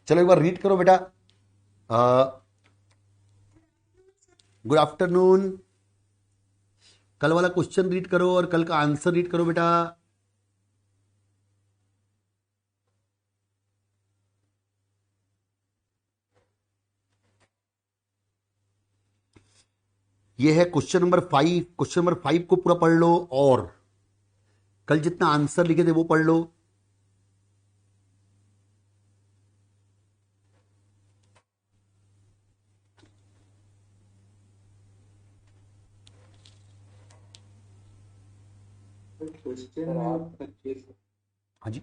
चलो एक बार रीड करो बेटा। Good afternoon. कल वाला क्वेश्चन रीड करो और कल का आंसर रीड करो बेटा। ये है क्वेश्चन नंबर 5। क्वेश्चन नंबर 5 को पूरा पढ़ लो और कल जितना आंसर लिखे थे वो पढ़ लो। क्वेश्चन में परचेज हाँ जी।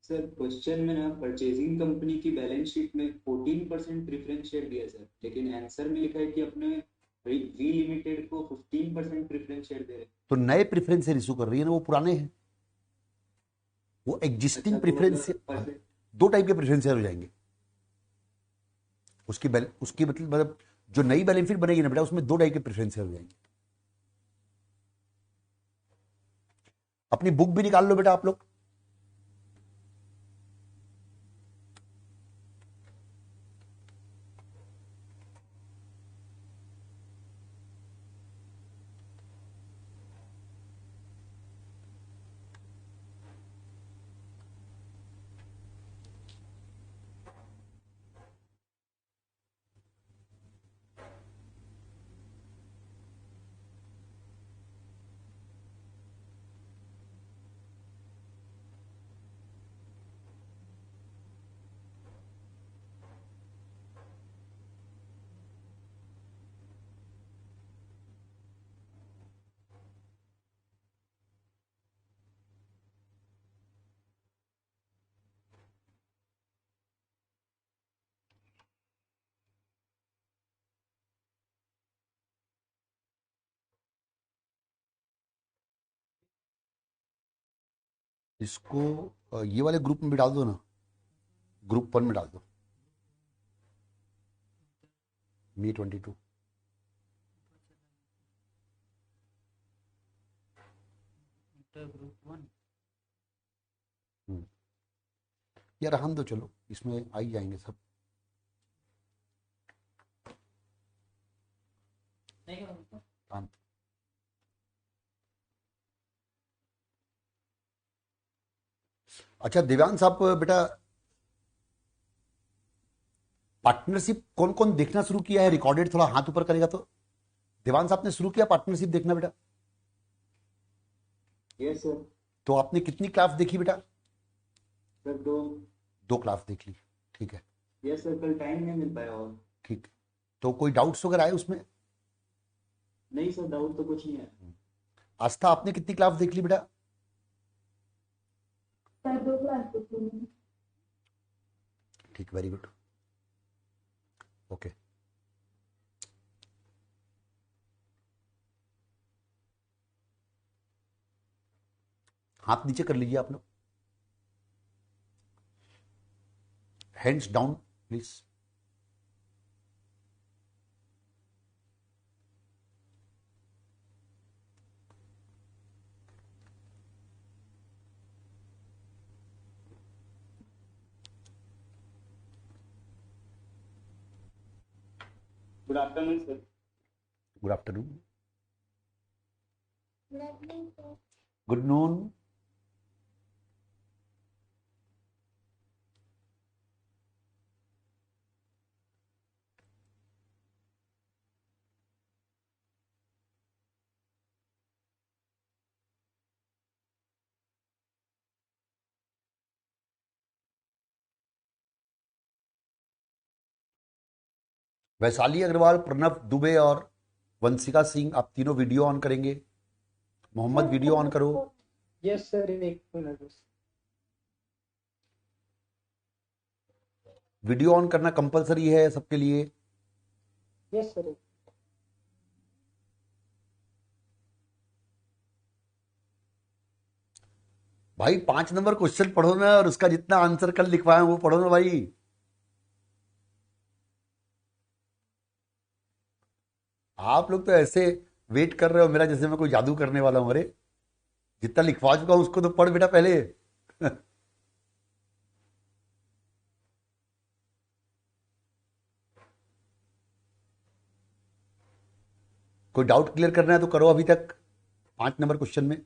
सर क्वेश्चन में ना परचेजिंग कंपनी की बैलेंस शीट में 14% प्रेफरेंस शेयर दिया सर, लेकिन आंसर में लिखा है कि अपने वी लिमिटेड को 15% प्रेफरेंस शेयर दे रहे हैं। तो नए प्रेफरेंस शेयर इशू कर रही है ना, वो पुराने हैं। वो एग्जिस्टिंग अच्छा तो प्रेफरेंस। मतलब परसेंट। दो टाइप के प्रेफरेंस शेयर हो जाएंगे। उसकी मतलब जो नई बैलेंस शीट बनेगी ना बेटा, उसमें दो टाइप के प्रेफरेंस शेयर हो जाएंगे। अपनी बुक भी निकाल लो बेटा आप लोग। इसको ये वाले ग्रुप में भी डाल दो ना, ग्रुप 1 में डाल दो। Me 22। यार हम तो चलो इसमें आ ही जाएंगे सब। हाँ। अच्छा दिव्यांश साहब बेटा, पार्टनरशिप कौन कौन देखना शुरू किया है? रिकॉर्डेड थोड़ा हाथ ऊपर करेगा तो। देवांश आपने शुरू किया पार्टनरशिप देखना बेटा? Yes sir. तो आपने कितनी क्लास देखी बेटा? सर दो। दो क्लास देख ली। ठीक है। यस सर, कल टाइम नहीं मिल पाया और। ठीक। तो कोई डाउट्स वगैरह आए उसमें? नहीं सर, डाउट तो कुछ नहीं है। आस्था आपने कितनी क्लास देख ली बेटा? सर दो क्लास देखी मैंने। ठीक, वेरी गुड। ओके। हाथ नीचे कर लीजिए आप लोग, hands down please. Good afternoon sir. Good afternoon. Good noon. Vaishali Agarwal, Pranav Dubey और वंशिका सिंह, आप तीनों वीडियो ऑन करेंगे। मोहम्मद वीडियो ऑन करो। यस सर, एक मिनट बस। वीडियो ऑन करना कंपलसरी है सबके लिए। Yes sir. भाई 5 नंबर क्वेश्चन पढ़ो ना, और उसका जितना आंसर कल लिखवाए वो पढ़ो ना भाई। आप लोग तो ऐसे वेट कर रहे हो मेरा, जैसे मैं कोई जादू करने वाला हूं। अरे जितना लिखवा चुका हूं उसको तो पढ़ बेटा पहले। कोई डाउट क्लियर करना है तो करो अभी तक 5 नंबर क्वेश्चन में।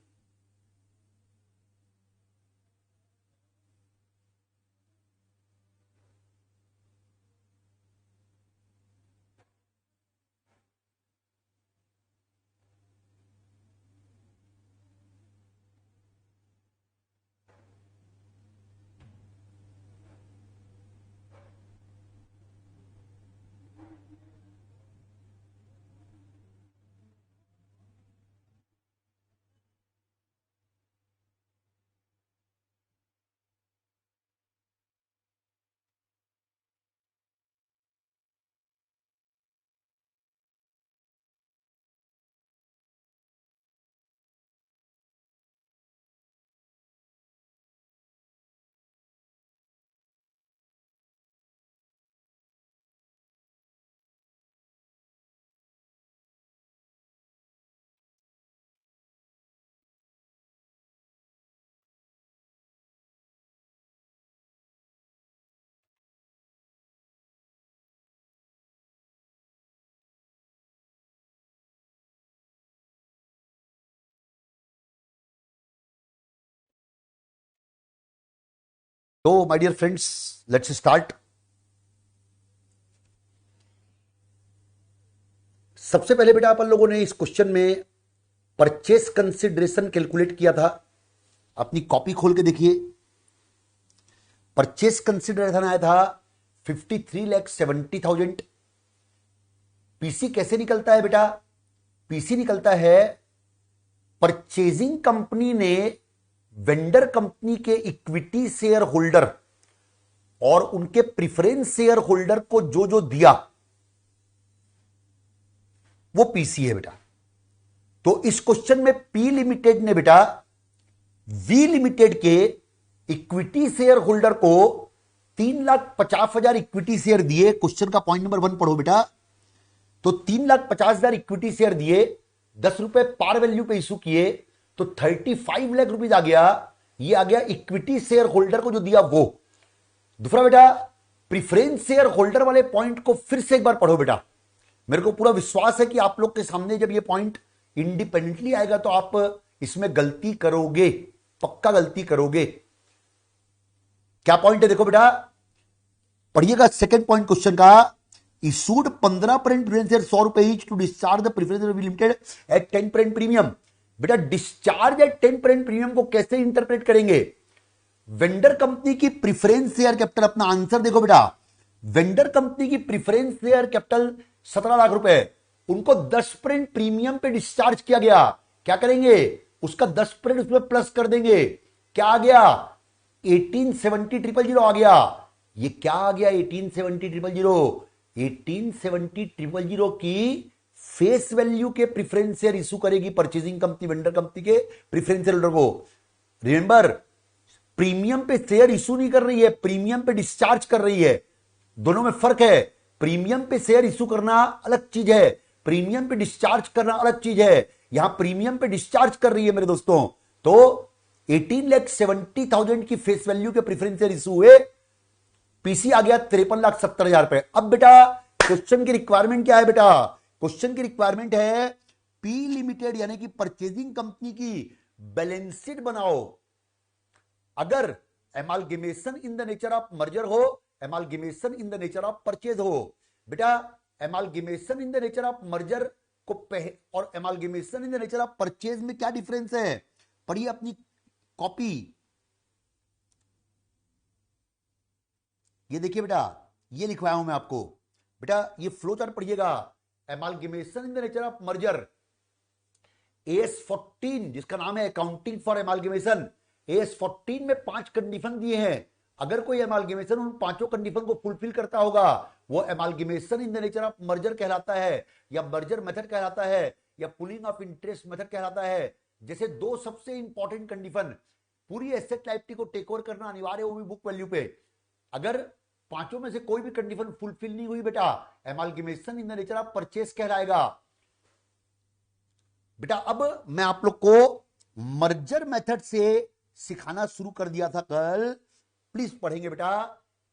तो my dear friends, let's start. सबसे पहले बेटा अपन लोगों ने इस क्वेश्चन में परचेस कंसिडरेशन कैलकुलेट किया था। अपनी कॉपी खोल के देखिए, परचेस कंसिडरेशन आया था 53,70,000। पीसी कैसे निकलता है बेटा? पीसी निकलता है परचेजिंग कंपनी ने वेंडर कंपनी के इक्विटी शेयर होल्डर और उनके प्रिफरेंस शेयर होल्डर को जो जो दिया वो पीसी है बेटा। तो इस क्वेश्चन में पी लिमिटेड ने बेटा वी लिमिटेड के इक्विटी शेयर होल्डर को 3,50,000 इक्विटी शेयर दिए। क्वेश्चन का पॉइंट नंबर 1 पढ़ो बेटा। तो 3,50,000 इक्विटी शेयर दिए, 10 रुपए पार वैल्यू पे इशू किए, तो 35 लाख रुपीज आ गया। ये आ गया इक्विटी शेयर होल्डर को जो दिया वो। दूसरा बेटा, प्रिफरेंस शेयर होल्डर वाले पॉइंट को फिर से एक बार पढ़ो बेटा। मेरे को पूरा विश्वास है कि आप लोग के सामने जब ये पॉइंट इंडिपेंडेंटली आएगा तो आप इसमें गलती करोगे, पक्का गलती करोगे। क्या पॉइंट है देखो बेटा, पढ़िएगा सेकंड पॉइंट क्वेश्चन का। इशूड 15% प्रेफरेंस शेयर 100 रुपए each to discharge the preference limited at 10% premium. बेटा डिस्चार्ज एट 10% प्रीमियम को कैसे इंटरप्रेट करेंगे? वेंडर कंपनी की प्रिफरेंस शेयर कैपिटल, अपना आंसर देखो बेटा। वेंडर कंपनी की प्रिफरेंस शेयर कैपिटल 17 लाख रुपए, उनको 10% प्रीमियम पे डिस्चार्ज किया गया। क्या करेंगे? उसका 10% उसमें प्लस कर देंगे। क्या आ गया? 1870,000 आ गया। ये क्या आ गया? 1870,000। 1870,000 की फेस वैल्यू के प्रिफरेंस शेयर इशू करेगी परचेजिंग कंपनी वेंडर कंपनी के प्रिफरेंस शेयर होल्डर को। रिमेंबर, प्रीमियम पे शेयर इशू नहीं कर रही है, प्रीमियम पे डिस्चार्ज कर रही है। दोनों में फर्क है। प्रीमियम पे शेयर इशू करना अलग चीज है, प्रीमियम पे डिस्चार्ज करना अलग चीज है। यहां प्रीमियम पे डिस्चार्ज कर रही है मेरे दोस्तों। तो 18,70,000 की फेस वैल्यू के प्रिफरेंस शेयर इशू हुए, पीसी आ गया 53,70,000 रुपए। अब बेटा क्वेश्चन की रिक्वायरमेंट क्या है बेटा? क्वेश्चन की रिक्वायरमेंट है पी लिमिटेड यानी कि परचेजिंग कंपनी की बैलेंस शीट बनाओ। अगर amalgamation in the nature of merger हो, amalgamation in the nature of purchase हो। बेटा amalgamation in the nature of merger को और amalgamation in the nature of purchase में क्या डिफरेंस है? पढ़िए अपनी कॉपी। ये देखिए बेटा, ये लिखवाया हूं मैं आपको। बेटा ये फ्लो चार्ट पढ़िएगा। Amalgamation in the nature of merger, AS14 जिसका नाम है अकाउंटिंग फॉर एमालगेमेशन, AS14 में 5 कंडीशन दिए हैं। अगर कोई एमालगेमेशन उन 5 कंडीशन को फुलफिल करता होगा वो amalgamation in the nature of merger कहलाता है, या मर्जर मेथड कहलाता है, या पुलिंग ऑफ इंटरेस्ट मेथड कहलाता है। जैसे 2 सबसे इंपॉर्टेंट कंडीशन, पूरी एसेट लायबिलिटी को टेक ओवर करना अनिवार्य वो भी बुक वैल्यू पे। अगर 5 में से कोई भी कंडीशन फुलफिल नहीं हुई बेटा, amalgamation in the nature of purchase कहलाएगा। बेटा अब मैं आप लोग को मर्जर मेथड से सिखाना शुरू कर दिया था कल, प्लीज पढ़ेंगे बेटा।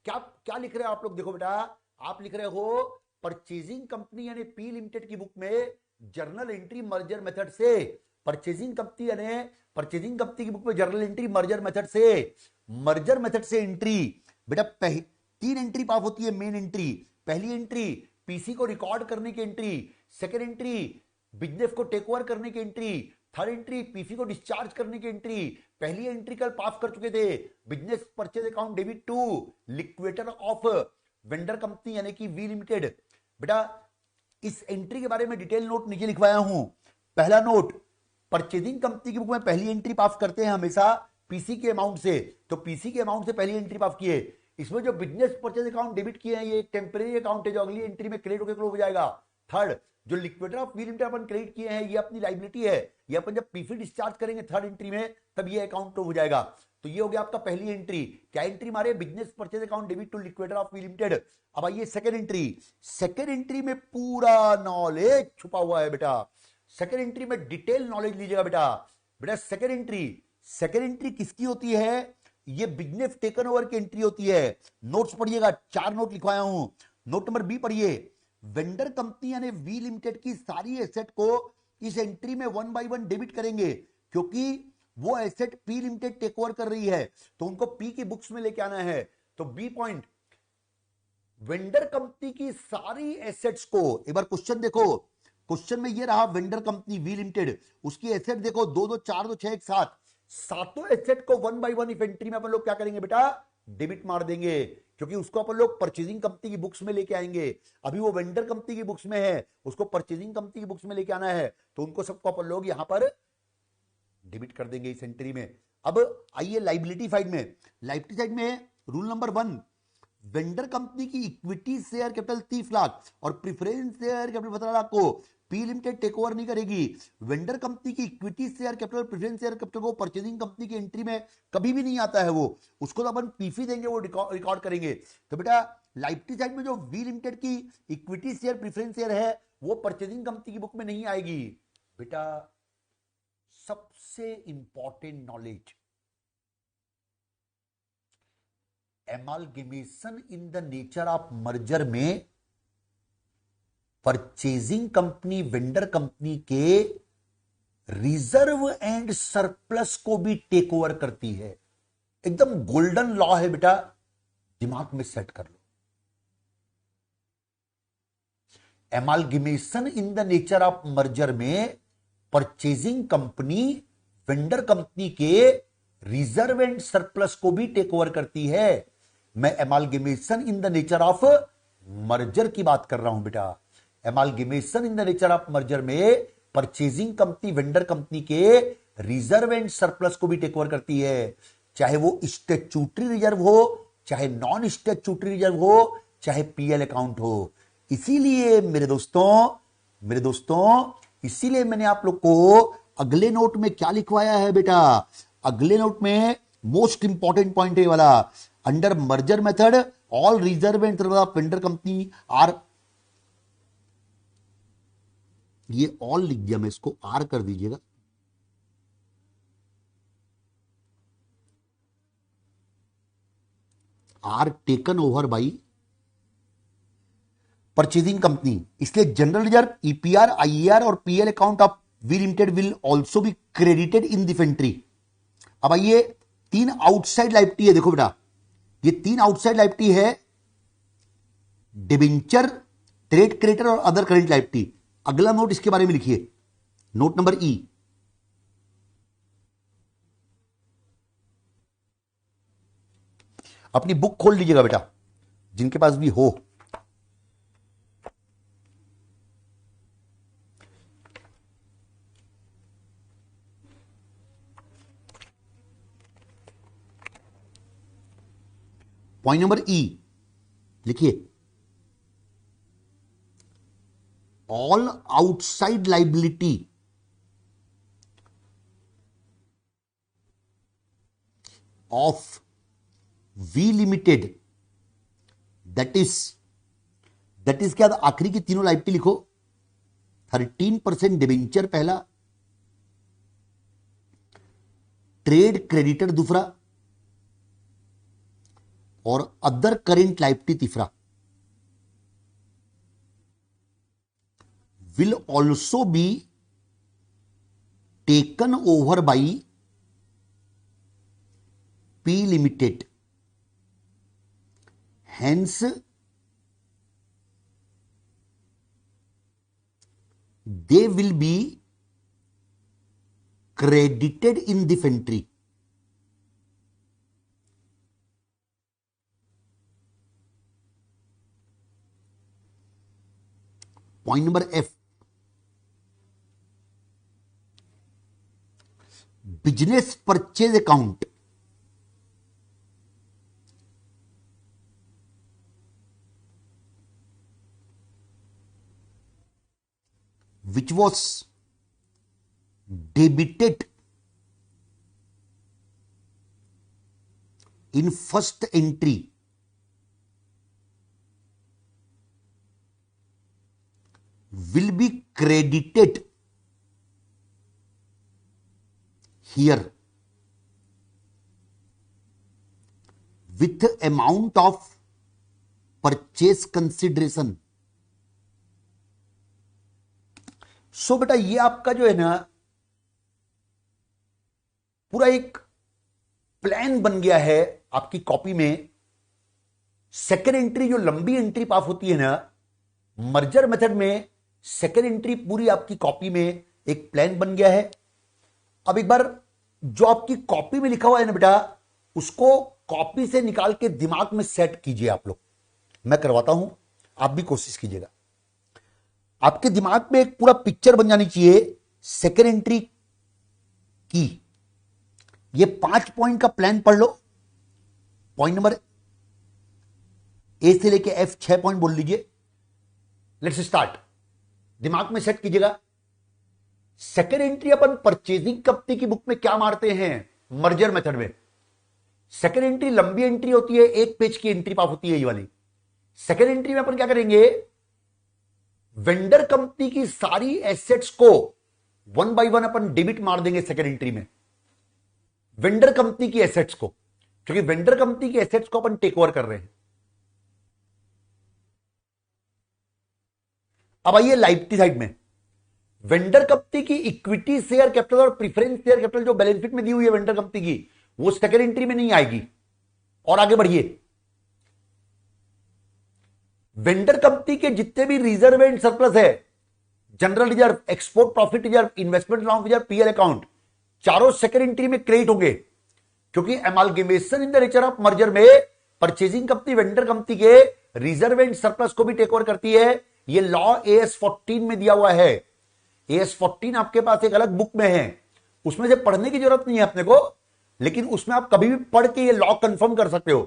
क्या क्या लिख रहे हो आप लोग? देखो बेटा, आप लिख रहे हो परचेजिंग कंपनी यानी पी लिमिटेड की बुक में जर्नल एंट्री मर्जर मेथड से। परचेजिंग कंपनी यानी परचेजिंग कंपनी की बुक में जर्नल एंट्री मर्जर मेथड से एंट्री बेटा तीन एंट्री पास होती है मेन एंट्री। पहली एंट्री पीसी को रिकॉर्ड करने की एंट्री, सेकेंड एंट्री बिजनेस को टेक ओवर करने की एंट्री, थर्ड एंट्री पीसी को डिस्चार्ज करने की एंट्री। पहली एंट्री कल पास कर चुके थे, business purchase account debit to liquidator of vendor company यानी कि वी लिमिटेड। बेटा इस एंट्री के बारे में डिटेल नोट नीचे लिखवाया हूं। पहला नोट, परचेजिंग कंपनी की बुक में पहली एंट्री पास करते हैं हमेशा पीसी के अमाउंट से, तो पीसी के अमाउंट से पहली एंट्री पास किए। इसमें जो बिजनेस परचेज अकाउंट डेबिट किए हैं ये एक टेम्परेरी अकाउंट है जो अगली एंट्री में क्रेडिट होकर क्लोज हो जाएगा। थर्ड, जो लिक्विडेटर ऑफ वी लिमिटेड अपन क्रेडिट किए हैं ये अपनी लाइबिलिटी है, ये अपन जब पीसी डिस्चार्ज करेंगे थर्ड एंट्री में तब ये अकाउंट क्लोज हो जाएगा। तो ये हो गया आपका पहली एंट्री। क्या एंट्री मारे? Business purchase account debit to liquidator of V limited. अब आइए सेकंड एंट्री। सेकंड एंट्री में पूरा नॉलेज छुपा हुआ है बेटा। सेकंड एंट्री में डिटेल नॉलेज लीजिएगा बेटा सेकंड एंट्री किसकी होती है? ये बिजनेस टेकन ओवर की एंट्री होती है। नोट्स पढ़िएगा, 4 नोट लिखवाया हूं। नोट नंबर बी पढ़िए, वेंडर कंपनी यानी वी लिमिटेड की सारी एसेट को इस एंट्री में 1 बाय 1 डेबिट करेंगे, क्योंकि वो asset P limited take over कर रही है तो उनको पी की बुक्स में लेके आना है। तो बी पॉइंट, वेंडर कंपनी की सारी एसेट्स को, एक बार क्वेश्चन देखो, क्वेश्चन में ये रहा वेंडर कंपनी वी लिमिटेड, उसकी एसेट देखो 2 2 4 2 6 1 7, सातों एसेट को 1 बाय 1 इन्वेंट्री में अपन लोग क्या करेंगे बेटा? डेबिट मार देंगे, क्योंकि उसको अपन लोग परचेजिंग कंपनी की बुक्स में लेके आएंगे। अभी वो वेंडर कंपनी की बुक्स में है, उसको परचेजिंग कंपनी की बुक्स में लेके आना है, तो उनको सबको अपन लोग यहां पर डेबिट कर देंगे इस एंट्री में। अब आइए लाइबिलिटी साइड में। लाइबिलिटी साइड में रूल नंबर 1, वेंडर कंपनी की इक्विटी शेयर कैपिटल 30 लाख और प्रेफरेंस शेयर कैपिटल 17 लाख को पी लिमिटेड टेक ओवर नहीं करेगी। वेंडर कंपनी की equity share capital preference share capital को परचेजिंग कंपनी की एंट्री में कभी भी नहीं आता है, वो उसको तो अपन पीसी देंगे, वो रिकॉर्ड करेंगे। तो बेटा लाइबिलिटी साइड में जो वी लिमिटेड की इक्विटी शेयर प्रेफरेंस शेयर है वो परचेजिंग कंपनी की बुक में नहीं आएगी। बेटा सबसे important knowledge, amalgamation in the nature of merger में परचेजिंग कंपनी वेंडर कंपनी के रिजर्व एंड सरप्लस को भी टेक ओवर करती है। एकदम गोल्डन लॉ है बेटा, दिमाग में सेट कर लो। Amalgamation in the nature of merger में परचेजिंग कंपनी वेंडर कंपनी के रिजर्व एंड सरप्लस को भी टेक ओवर करती है। मैं amalgamation in the nature of merger की बात कर रहा हूं बेटा। Amalgamation in the nature of merger में परचेजिंग कंपनी वेंडर कंपनी के रिजर्व एंड सरप्लस को भी टेक ओवर करती है, चाहे वो स्टैट्यूटरी रिजर्व हो, चाहे नॉन स्टैट्यूटरी रिजर्व हो, चाहे पीएल अकाउंट हो। इसीलिए मेरे दोस्तों इसीलिए मैंने आप लोग को अगले नोट में क्या लिखवाया है बेटा? अगले नोट में मोस्ट इंपॉर्टेंट पॉइंट है वाला, under merger method all reserve and vendor company are, ये ऑल लिख दिया मैं, इसको आर कर दीजिएगा। Are taken over by purchasing company, इसलिए जनरल रिजर्व, ईपीआर, आईईआर और PL account of V limited will also be credited in this entry. अब आइए 3 आउटसाइड लाइबिलिटी है, देखो बेटा ये 3 आउटसाइड लाइबिलिटी है, डिबेंचर, ट्रेड क्रेडिटर और अदर करेंट लाइबिलिटी। अगला नोट इसके बारे में लिखिए, नोट नंबर ई। अपनी बुक खोल लीजिएगा बेटा जिनके पास भी हो। पॉइंट नंबर ई लिखिए, all outside liability of V limited, that is क्या, आखिरी की तीनों लाइबिलिटी लिखो। 13% डिबेंचर पहला, ट्रेड क्रेडिटर दूसरा और अदर करेंट लाइबिलिटी तीसरा। will also be taken over by P Limited. Hence, they will be credited in the inventory. Point number F. Business purchase account which was debited in first entry will be credited here with amount of purchase consideration. सो बेटा ये आपका जो है ना पूरा एक plan बन गया है आपकी कॉपी में। सेकेंड एंट्री जो लंबी एंट्री पास होती है ना मर्जर मेथड में, सेकेंड एंट्री पूरी आपकी कॉपी में एक प्लान बन गया है। अब एक बार जो आपकी कॉपी में लिखा हुआ है ना बेटा उसको कॉपी से निकाल के दिमाग में सेट कीजिए आप लोग। मैं करवाता हूं, आप भी कोशिश कीजिएगा। आपके दिमाग में एक पूरा पिक्चर बन जानी चाहिए सेकेंड एंट्री की। ये 5 पॉइंट का प्लान पढ़ लो। पॉइंट नंबर ए से लेके एफ 6 पॉइंट बोल लीजिए। Let's start. दिमाग में सेट कीजिएगा। सेकेंड एंट्री अपन परचेजिंग कंपनी की बुक में क्या मारते हैं मर्जर मेथड में। सेकेंड एंट्री लंबी एंट्री होती है, एक पेज की एंट्री पास होती है ये वाली। सेकेंड एंट्री में अपन क्या करेंगे, वेंडर कंपनी की सारी एसेट्स को 1 बाय 1 अपन डेबिट मार देंगे सेकेंड एंट्री में, वेंडर कंपनी की एसेट्स को, क्योंकि वेंडर कंपनी की एसेट्स को अपन टेक ओवर कर रहे हैं। अब आइए लाइबिलिटी साइड में। वेंडर कंपनी की इक्विटी शेयर कैपिटल और प्रीफरेंस शेयर कैपिटल जो बैलेंस शीट में दी हुई है वेंडर कंपनी की, वो सेकेंड एंट्री में नहीं आएगी। और आगे बढ़िए, वेंडर कंपनी के जितने भी रिजर्व एंड सरप्लस है, general reserve, export profit reserve, investment allowance reserve, PL account, चारों सेकेंड एंट्री में क्रेडिट होंगे। क्योंकि amalgamation in the nature of merger में परचेजिंग कंपनी वेंडर कंपनी के रिजर्व एंड सरप्लस को भी टेक ओवर करती है। ये लॉ एएस 14 में दिया हुआ है। एएस 14 आपके पास एक अलग बुक में है, उसमें से पढ़ने की जरूरत नहीं है अपने को, लेकिन उसमें आप कभी भी पढ़ के ये लॉ कंफर्म कर सकते हो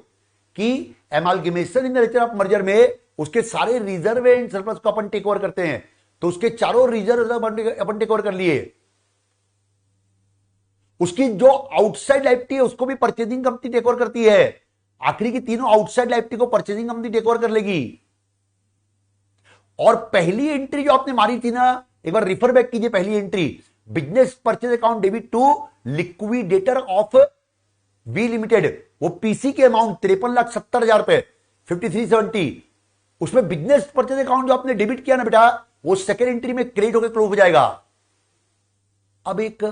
कि amalgamation in the nature of merger में उसके सारे रिजर्व एंड सरप्लस को अपन टेक ओवर करते हैं। तो उसके चारों रिजर्व अपन टेक ओवर कर लिए। उसकी जो आउटसाइड लायबिलिटी है उसको भी परचेजिंग कंपनी टेक ओवर करती है। आखिरी की तीनों आउटसाइड लायबिलिटी को परचेजिंग कंपनी टेक ओवर कर लेगी। और पहली एंट्री जो आपने मारी थी ना, एक बार रिफर बैक कीजिए पहली entry, business purchase account debit to liquidator of V limited, वो पीसी के अमाउंट 53,70,000 रुपए 5370, उसमें बिजनेस परचेज अकाउंट जो आपने डेबिट किया ना बेटा, वो सेकेंड एंट्री में क्रेडिट होकर क्लोज हो जाएगा। अब एक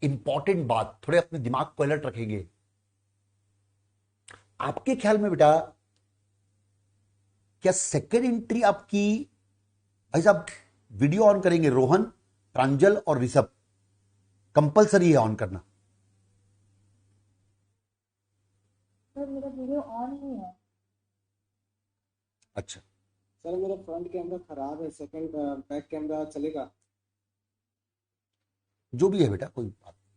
इंपॉर्टेंट बात, थोड़े अपने दिमाग को अलर्ट रखेंगे। आपके ख्याल में बेटा क्या सेकेंड एंट्री आपकी, भाई साहब वीडियो ऑन करेंगे, रोहन, प्रांजल और ऋषभ, कंपलसरी है ऑन करना। सर मेरा वीडियो ऑन ही है। अच्छा सर मेरा फ्रंट कैमरा खराब है, सेकंड बैक कैमरा चलेगा? जो भी है बेटा कोई बात नहीं,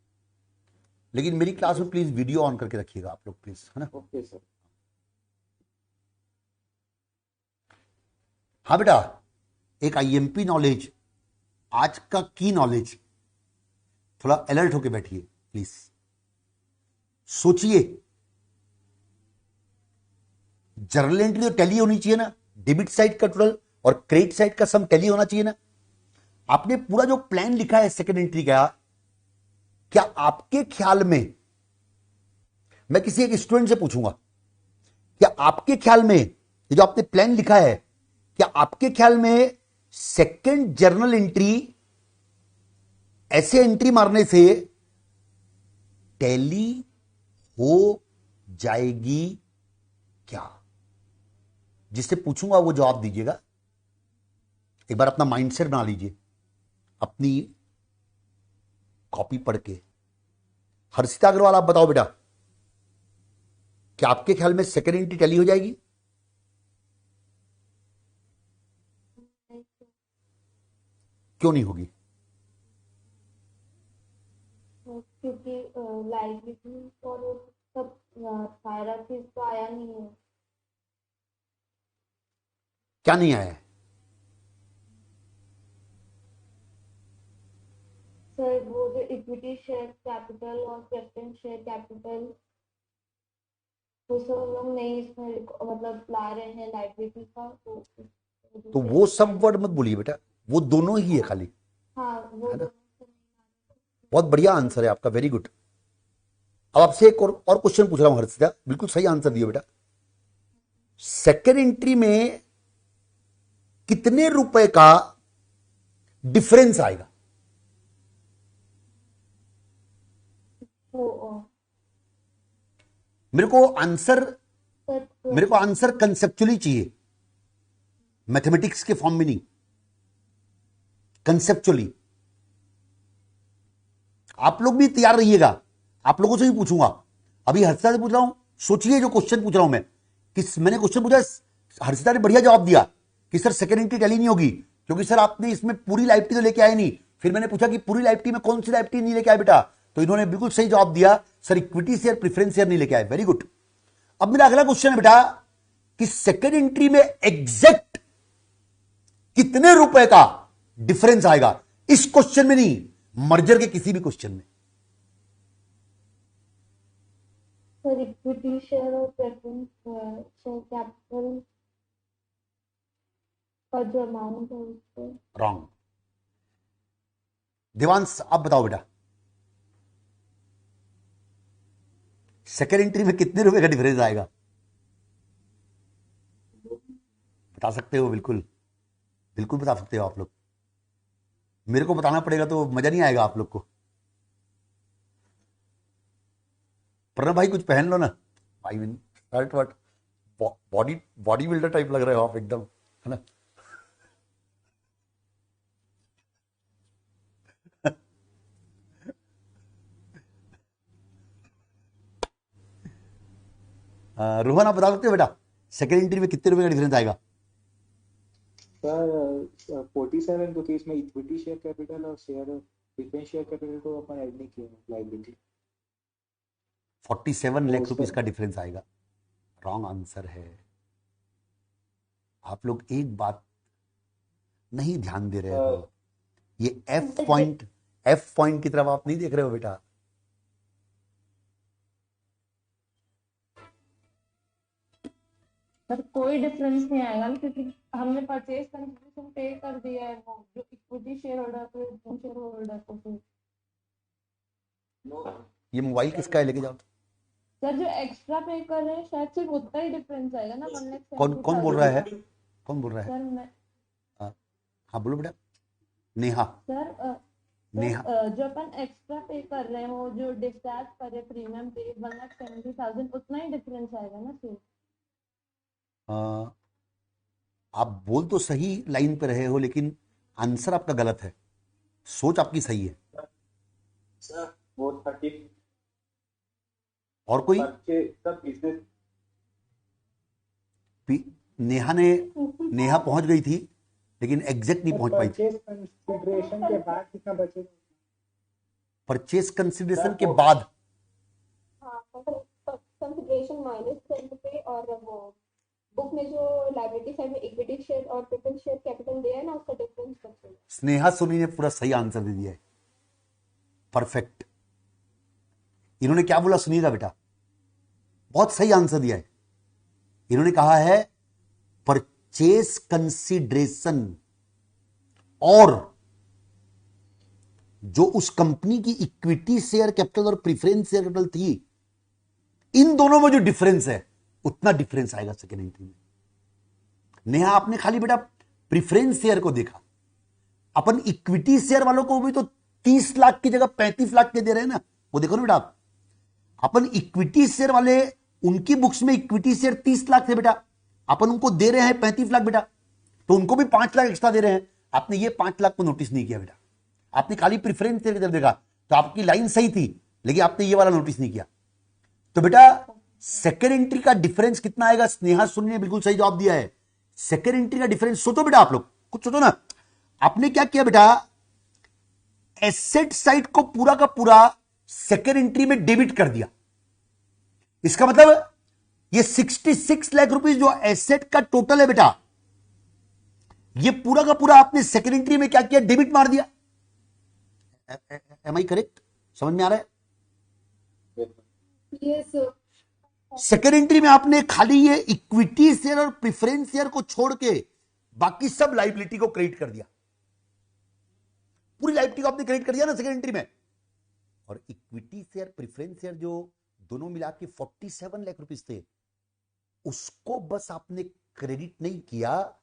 लेकिन मेरी क्लास में प्लीज वीडियो ऑन करके रखिएगा आप लोग प्लीज, है ना। Okay sir. हाँ बेटा, एक आईएमपी नॉलेज, आज का की नॉलेज, थोड़ा अलर्ट होके बैठिए प्लीज। सोचिए, जर्नल एंट्री तो टैली होनी चाहिए ना, डेबिट साइड का टोटल और क्रेडिट साइड का सम टैली होना चाहिए ना। आपने पूरा जो प्लान लिखा है सेकेंड एंट्री का, क्या आपके ख्याल में, मैं किसी एक स्टूडेंट से पूछूंगा, क्या आपके ख्याल में ये जो आपने प्लान लिखा है, क्या आपके ख्याल में सेकंड जर्नल एंट्री, ऐसे एंट्री मारने से टैली हो जाएगी क्या? जिससे पूछूंगा वो जवाब दीजिएगा। एक बार अपना माइंडसेट बना लीजिए अपनी कॉपी पढ़ के। हर्षिता अग्रवाल, आप बताओ बेटा, क्या आपके ख्याल में सेकेंड एंट्री टैली हो जाएगी? क्यों नहीं होगी? क्योंकि लाइब्रेरी और सब सारा चीज तो आया नहीं है क्या नहीं आया है? सर। वो जो इक्विटी शेयर कैपिटल और प्रेफरेंस शेयर कैपिटल वो सब हम लोग नहीं इसमें मतलब ला रहे हैं लाइब्रेरी का, तो वो सब वर्ड मत बोलिए बेटा, वो दोनों ही है खाली। हाँ वो है ना? दोनों। बहुत बढ़िया आंसर है आपका, वेरी गुड। अब आपसे एक और क्वेश्चन पूछ रहा हूं हर्षिता, बिल्कुल सही आंसर दियो बेटा। सेकेंड एंट्री में कितने रुपए का डिफरेंस आएगा? मेरे को आंसर कंसेप्चुअली चाहिए, मैथमेटिक्स के फॉर्म में नहीं, कंसेप्चुअली। आप लोग भी तैयार रहिएगा, आप लोगों से भी पूछूंगा। अभी हर्षिता से पूछ रहा हूं, सोचिए जो क्वेश्चन पूछ रहा हूं मैं, मैंने क्वेश्चन पूछा, हर्षिता ने बढ़िया जवाब दिया कि सर सेकेंड एंट्री टैली नहीं होगी, क्योंकि सर आपने इसमें पूरी लाइब्रेरी तो लेके आए नहीं। फिर मैंने पूछा कि पूरी लाइब्रेरी में कौन सी लाइब्रेरी नहीं लेके आए बेटा, तो इन्होंने बिल्कुल सही जवाब दिया, sir equity share preference share नहीं लेके आए। Very good. अब मेरा अगला क्वेश्चन है बेटा कि सेकेंड एंट्री में एग्जैक्ट कितने रुपए का डिफरेंस आएगा? इस क्वेश्चन में नहीं, मर्जर के किसी भी क्वेश्चन में। सर इक्विटी शेयर और प्रेफरेंस शेयर कैपिटल का जो अमाउंट है उसको। रॉन्ग। देवांश, आप बताओ बेटा, सेकेंड एंट्री में कितने रुपए का डिफरेंस आएगा? बता सकते हो? बिल्कुल बिल्कुल बता सकते हो आप लोग। मेरे को बताना पड़ेगा तो मजा नहीं आएगा आप लोग को। प्रणव भाई कुछ पहन लो ना, आई मीन शर्ट वर्ट, बॉडी बिल्डर टाइप लग रहे हो आप एकदम, है ना? रोहन, आप बता सकते हो बेटा सेकेंड एंट्री में कितने रुपए का डिफरेंस आएगा? सर 47, क्योंकि इसमें इक्विटी शेयर कैपिटल और शेयर प्रेफरेंस शेयर कैपिटल को अपन ऐड नहीं किया लाइबिलिटी। 47 लाख रुपीस का डिफरेंस आएगा। रॉन्ग आंसर है। आप लोग एक बात नहीं ध्यान दे रहे हो, ये एफ पॉइंट की तरफ आप नहीं देख रहे हो बेटा। सर कोई डिफरेंस नहीं आएगा ना, क्योंकि हमने परचेज कंसिडरेशन पे कर दिया है वो जो इक्विटी शेयर होल्डर को, शेयर होल्डर को। फिर ये मोबाइल किसका है, लेके जाओ। सर जो एक्स्ट्रा पे कर रहे हैं शायद सिर्फ उतना ही डिफरेंस आएगा ना। 1 लाख कौन बोल रहा है? कौन बोल रहा है? सर मैं हाँ बोलो बेटा। नेहा। सर नेहा, जो अपन एक्स्ट्रा पे कर रहे हो, जो डिस्चार्ज करे प्रीमियम पे 1,70,000, उतना ही डिफरेंस आएगा ना सिर्फ। आप बोल तो सही लाइन पे रहे हो, लेकिन आंसर आपका गलत है। सोच आपकी सही है। सर वो 30 और कोई? सब बिजनेस नेहा पहुंच गई थी, लेकिन एग्जैक्ट नहीं पहुंच पाई थी। कंसिडरेशन के बाद कितना बचेगा? परचेज कंसिडरेशन के बाद कंसिडरेशन माइनस 10 रुपए, और वो बुक में जो लायबिलिटी साइड में इक्विटी शेयर और प्रेफरेंस शेयर कैपिटल दिया है ना, उसका डिफरेंस बचेगा। स्नेहा सोनी ने पूरा सही आंसर दे दिया है, परफेक्ट। इन्होंने क्या बोला सुनिएगा बेटा, बहुत सही आंसर दिया है। इन्होंने कहा है परचेज कंसिडरेशन और जो उस कंपनी की इक्विटी शेयर कैपिटल और प्रीफरेंस शेयर कैपिटल थी, इन दोनों में जो डिफरेंस है उतना डिफरेंस आएगा सेकेंड एंट्री में। नेहा, आपने खाली बेटा प्रीफरेंस शेयर को देखा, अपन इक्विटी शेयर वालों को भी तो 30 लाख की जगह 35 लाख के दे रहे हैं ना, वो देखो ना बेटा आप। अपन इक्विटी शेयर वाले, उनकी बुक्स में इक्विटी शेयर 30 लाख थे बेटा, अपन उनको दे रहे हैं 35 लाख बेटा, तो उनको भी 5 लाख एक्स्ट्रा दे रहे हैं। आपने ये 5 लाख को नोटिस नहीं किया बेटा, आपने खाली प्रेफरेंस शेयर की तरफ देखा, तो आपकी लाइन सही थी, लेकिन आपने ये वाला नोटिस नहीं किया। तो बेटा सेकेंड एंट्री का डिफरेंस कितना आएगा? स्नेहा सुन ने बिल्कुल सही जवाब दिया है। सेकेंड एंट्री का डिफरेंस सोचो बेटा, आप लोग कुछ सोचो ना। आपने क्या किया बेटा, एसेट साइड को पूरा का पूरा सेकेंड एंट्री में डेबिट कर दिया। इसका मतलब ये 66 लाख रुपीस जो एसेट का टोटल है बेटा, ये पूरा का पूरा आपने सेकेंड एंट्री में क्या किया, डेबिट मार दिया। Am I correct? समझ में आ रहा है? यस सेकेंड एंट्री में आपने खाली ये इक्विटी शेयर और प्रेफरेंस शेयर को छोड़ के बाकी सब लाइबिलिटी को क्रेडिट कर दिया। पूरी लाइबिलिटी को आपने क्रेडिट कर दिया ना सेकेंड एंट्री में। और इक्विटी शेयर प्रेफरेंस शेयर जो दोनों मिला के 47 लाख रुपीस थे, उसको बस आपने क्रेडिट नहीं किया,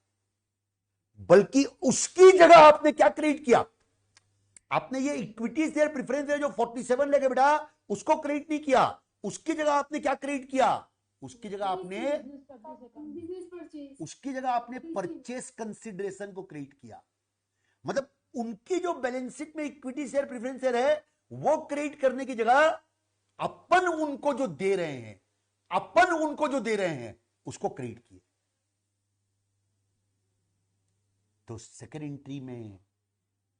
बल्कि उसकी जगह आपने क्या क्रेडिट किया, आपने ये इक्विटी शेयर प्रेफरेंस शेयर जो 47 लाख है बेटा, उसको क्रेडिट नहीं किया, उसकी जगह आपने क्या क्रेडिट किया, उसकी जगह आपने परचेस कंसिडरेशन को क्रेडिट किया। मतलब उनकी जो बैलेंस शीट में इक्विटी शेयर प्रेफरेंस शेयर है, वो क्रेडिट करने की जगह अपन उनको जो दे रहे हैं उसको क्रेडिट किए। तो सेकेंड एंट्री में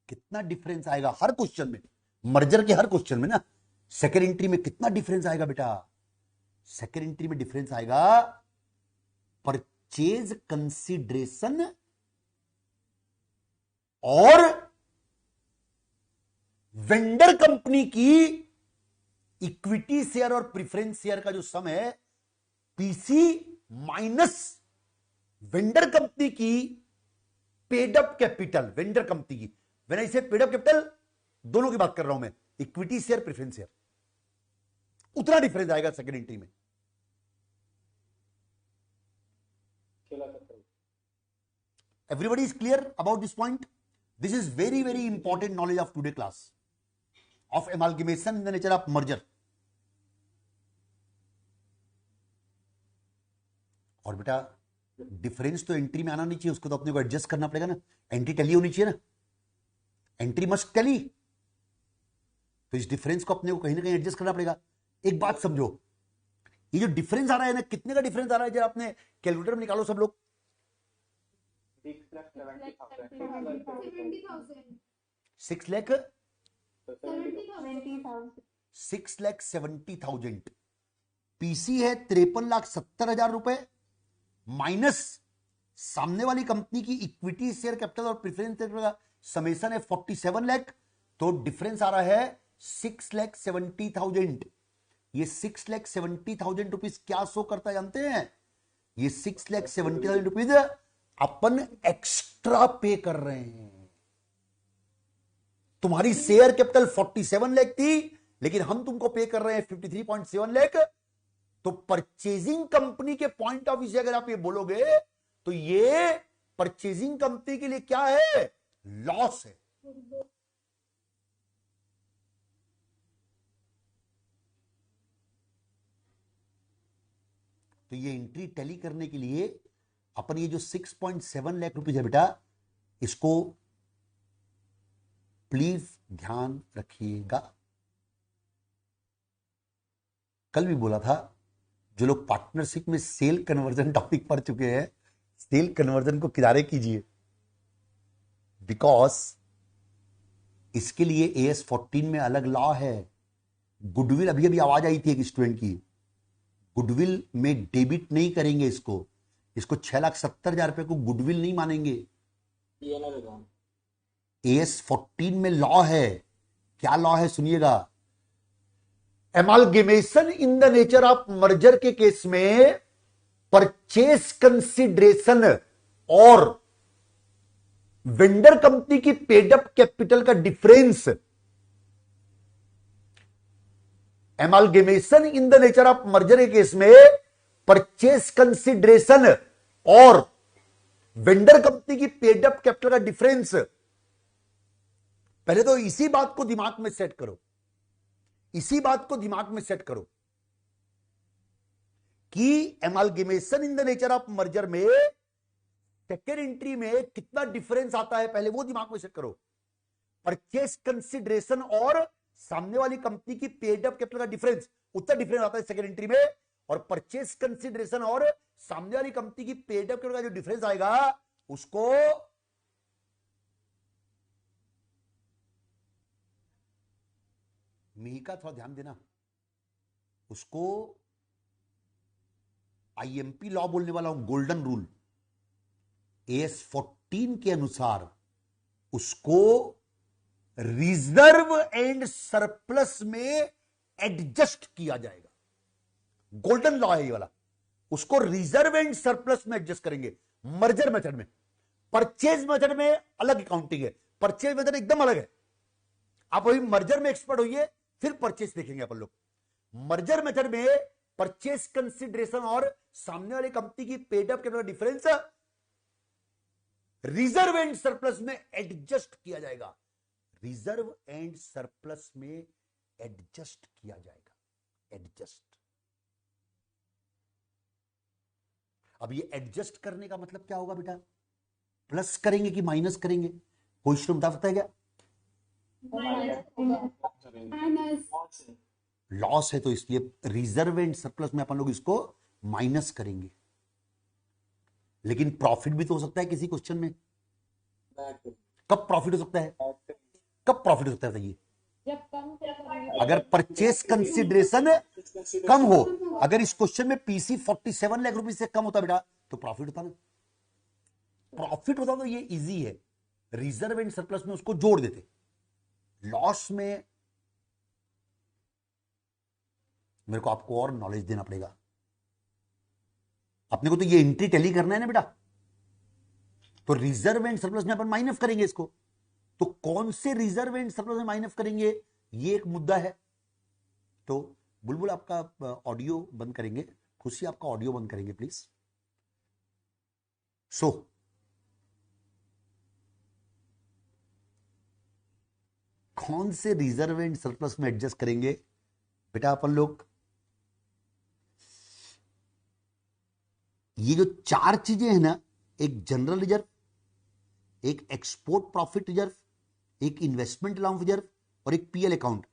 कितना डिफरेंस आएगा हर क्वेश्चन में, मर्जर के हर क्वेश्चन में ना, सेकेंड एंट्री में कितना डिफरेंस आएगा बेटा? सेकेंड एंट्री में डिफरेंस आएगा परचेज कंसिडरेशन और वेंडर कंपनी की इक्विटी शेयर और प्रेफरेंस शेयर का जो सम है, पीसी माइनस वेंडर कंपनी की paid up capital, vendor company की, व्हेन आई से पेड अप कैपिटल, दोनों की बात कर रहा हूं मैं, इक्विटी शेयर प्रेफरेंस शेयर, उतना डिफरेंस आएगा सेकेंड एंट्री में। Everybody is clear about this point? This is very very important knowledge of today class of amalgamation in the nature of merger. और बेटा डिफरेंस तो एंट्री में आना नहीं चाहिए, उसको तो अपने को एडजस्ट करना पड़ेगा ना, एंट्री टैली होनी चाहिए ना, एंट्री मस्ट टैली, तो इस डिफरेंस को अपने को कहीं ना कहीं एडजस्ट करना पड़ेगा। एक बात समझो, ये जो डिफरेंस आ रहा है ना, कितने का डिफरेंस आ रहा है, जब आपने कैलकुलेटर में निकालो सब लोग, 6,70,000 पीसी है 53,70,000 रुपए, माइनस सामने वाली कंपनी की इक्विटी शेयर कैपिटल और प्रेफरेंस शेयर का समेशन है 47 लाख, तो डिफरेंस आ रहा है 6,70,000। ये 6,70,000 रुपीज क्या शो करता है जानते हैं? ये 6,70,000 रुपीज अपन एक्स्ट्रा पे कर रहे हैं। तुम्हारी शेयर कैपिटल 47 लाख थी, लेकिन हम तुमको पे कर रहे हैं 53.7 लाख। तो परचेजिंग कंपनी के पॉइंट ऑफ व्यू से अगर आप ये बोलोगे, तो ये परचेजिंग कंपनी के लिए क्या है? लॉस है। तो ये एंट्री टैली करने के लिए अपन ये जो 6.7 लाख रुपीस है बेटा, इसको प्लीज ध्यान रखिएगा। कल भी बोला था, जो लोग पार्टनरशिप में सेल कन्वर्जन टॉपिक पढ़ चुके हैं, सेल कन्वर्जन को किनारे कीजिए, बिकॉज इसके लिए AS 14 में अलग लॉ है। गुडविल, अभी अभी आवाज आई थी एक स्टूडेंट की, गुडविल में डेबिट नहीं करेंगे इसको 6,70,000 रुपए को गुडविल नहीं मानेंगे। AS 14 में लॉ है। क्या लॉ है सुनिएगा, amalgamation in the nature of merger के केस में परचेस कंसिडरेशन और वेंडर कंपनी की पेड अप कैपिटल का difference, amalgamation in the nature of merger के केस में परचेस कंसिडरेशन और वेंडर कंपनी की पेड अप कैपिटल का डिफरेंस पहले तो इसी बात को दिमाग में सेट करो, इसी बात को दिमाग में सेट करो कि amalgamation in the nature of merger में सेकेंड एंट्री में कितना डिफरेंस आता है, पहले वो दिमाग में सेट करो। परचेस कंसिडरेशन और सामने वाली कंपनी की पेड अप कैपिटल का डिफरेंस, उतना डिफरेंस आता है सेकेंड एंट्री में। और परचेस कंसिडरेशन और सामने वाली कंपनी की पेड अप कैपिटल का जो डिफरेंस आएगा उसको मिहिका थोड़ा ध्यान देना, उसको आईएमपी लॉ बोलने वाला हूं, गोल्डन रूल एएस 14 के अनुसार उसको रिजर्व एंड सरप्लस में एडजस्ट किया जाएगा। गोल्डन लॉ है ये वाला, उसको रिजर्व एंड सरप्लस में एडजस्ट करेंगे मर्जर मेथड में। परचेज मेथड में अलग अकाउंटिंग है, परचेज मेथड एकदम अलग है। आप अभी मर्जर में एक्सपर्ट होइए, फिर परचेज देखेंगे अपन लोग। मर्जर मेथड में परचेज कंसिडरेशन और सामने वाली कंपनी की paid up capital difference reserve and surplus में एडजस्ट किया जाएगा, रिजर्व एंड सरप्लस में एडजस्ट किया जाएगा, एडजस्ट। अब ये एडजस्ट करने का मतलब क्या होगा बेटा, प्लस करेंगे कि माइनस करेंगे, कोई स्टूडेंट बता सकता है क्या? लॉस है तो इसलिए रिजर्व एंड सरप्लस में अपन लोग इसको माइनस करेंगे। लेकिन प्रॉफिट भी तो हो सकता है किसी क्वेश्चन में। कब प्रॉफिट हो सकता है, कब प्रॉफिट हो सकता है बताइए? जब कम अगर परचेस कंसिडरेशन कम हो, अगर इस क्वेश्चन में पीसी 47 लाख रुपए से कम होता बेटा तो प्रॉफिट होता ना। प्रॉफिट होता तो ये इजी है, रिजर्व एंड सरप्लस में उसको जोड़ देते। लॉस में मेरे को आपको और नॉलेज देना पड़ेगा। अपने को तो ये एंट्री टैली करना है ना बेटा, तो रिजर्व एंड सरप्लस में अपन माइनस करेंगे इसको। तो कौन से रिजर्व एंड सरप्लस में माइनस करेंगे, ये एक मुद्दा है। तो बुलबुल आपका ऑडियो बंद करेंगे, खुशी आपका ऑडियो बंद करेंगे प्लीज। सो कौन से रिजर्व एंड सरप्लस में एडजस्ट करेंगे बेटा अपन लोग? ये जो चार चीजें हैं ना, एक जनरल रिजर्व, एक एक्सपोर्ट प्रॉफिट रिजर्व, एक इन्वेस्टमेंट अलाउंस रिजर्व और एक पीएल अकाउंट,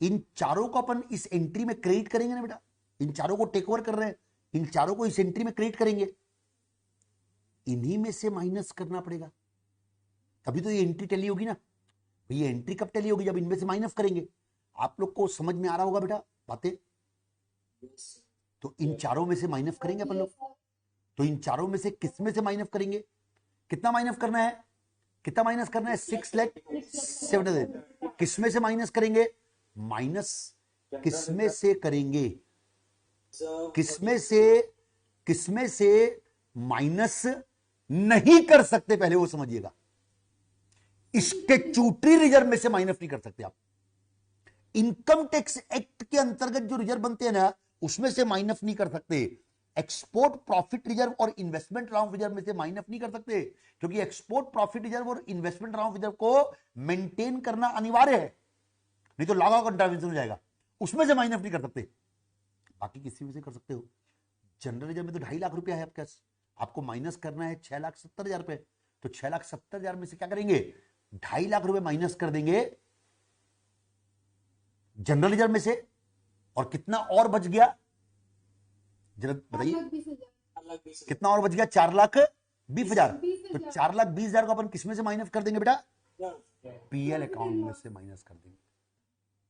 इन चारों को अपन इस एंट्री में क्रेडिट करेंगे ना बेटा। इन चारों को टेक ओवर कर रहे हैं, इन चारों को इस एंट्री में क्रेडिट करेंगे, इन्हीं में से माइनस करना पड़ेगा, तभी तो ये एंट्री टैली होगी ना। ये एंट्री कब टैली होगी, जब इनमें से माइनस करेंगे। आप लोग को समझ में आ रहा होगा बेटा बातें? तो इन चारों में से माइनस करेंगे अपन लोग। तो इन चारों में से किस में से माइनस करेंगे? कितना माइनस करना है, कितना माइनस करना है? 6,07,000। किस में से माइनस करेंगे? माइनस किस में से करेंगे? किस में से माइनस नहीं कर सकते, पहले वो समझिएगा। स्टैट्यूटरी रिजर्व में से माइनस नहीं कर सकते आप। इनकम टैक्स एक्ट के अंतर्गत जो रिजर्व बनते हैं ना, उसमें से माइनस नहीं कर सकते। एक्सपोर्ट प्रॉफिट रिजर्व और इन्वेस्टमेंट अलाउंस रिजर्व में से माइनस नहीं कर सकते, क्योंकि एक्सपोर्ट प्रॉफिट रिजर्व और इन्वेस्टमेंट अलाउंस रिजर्व को मेंटेन करना अनिवार्य है, नहीं तो लॉ ऑफ कंट्रावेंशन हो जाएगा। उसमें से माइनस नहीं कर सकते, बाकी किसी में से कर सकते हो। जनरल रिजर्व में तो 2.5 लाख रुपया है आपके पास, आपको माइनस करना है 6,70,000 रुपए। तो 6,70,000 में से क्या करेंगे? 2.5 लाख रुपए माइनस कर देंगे जनरल रिजर्व में से, और कितना और बच गया जरा बताइए? कितना और बच गया? 4,20,000। तो 4,20,000 को अपन किसमें से माइनस कर देंगे बेटा? पीएल अकाउंट में से माइनस कर देंगे।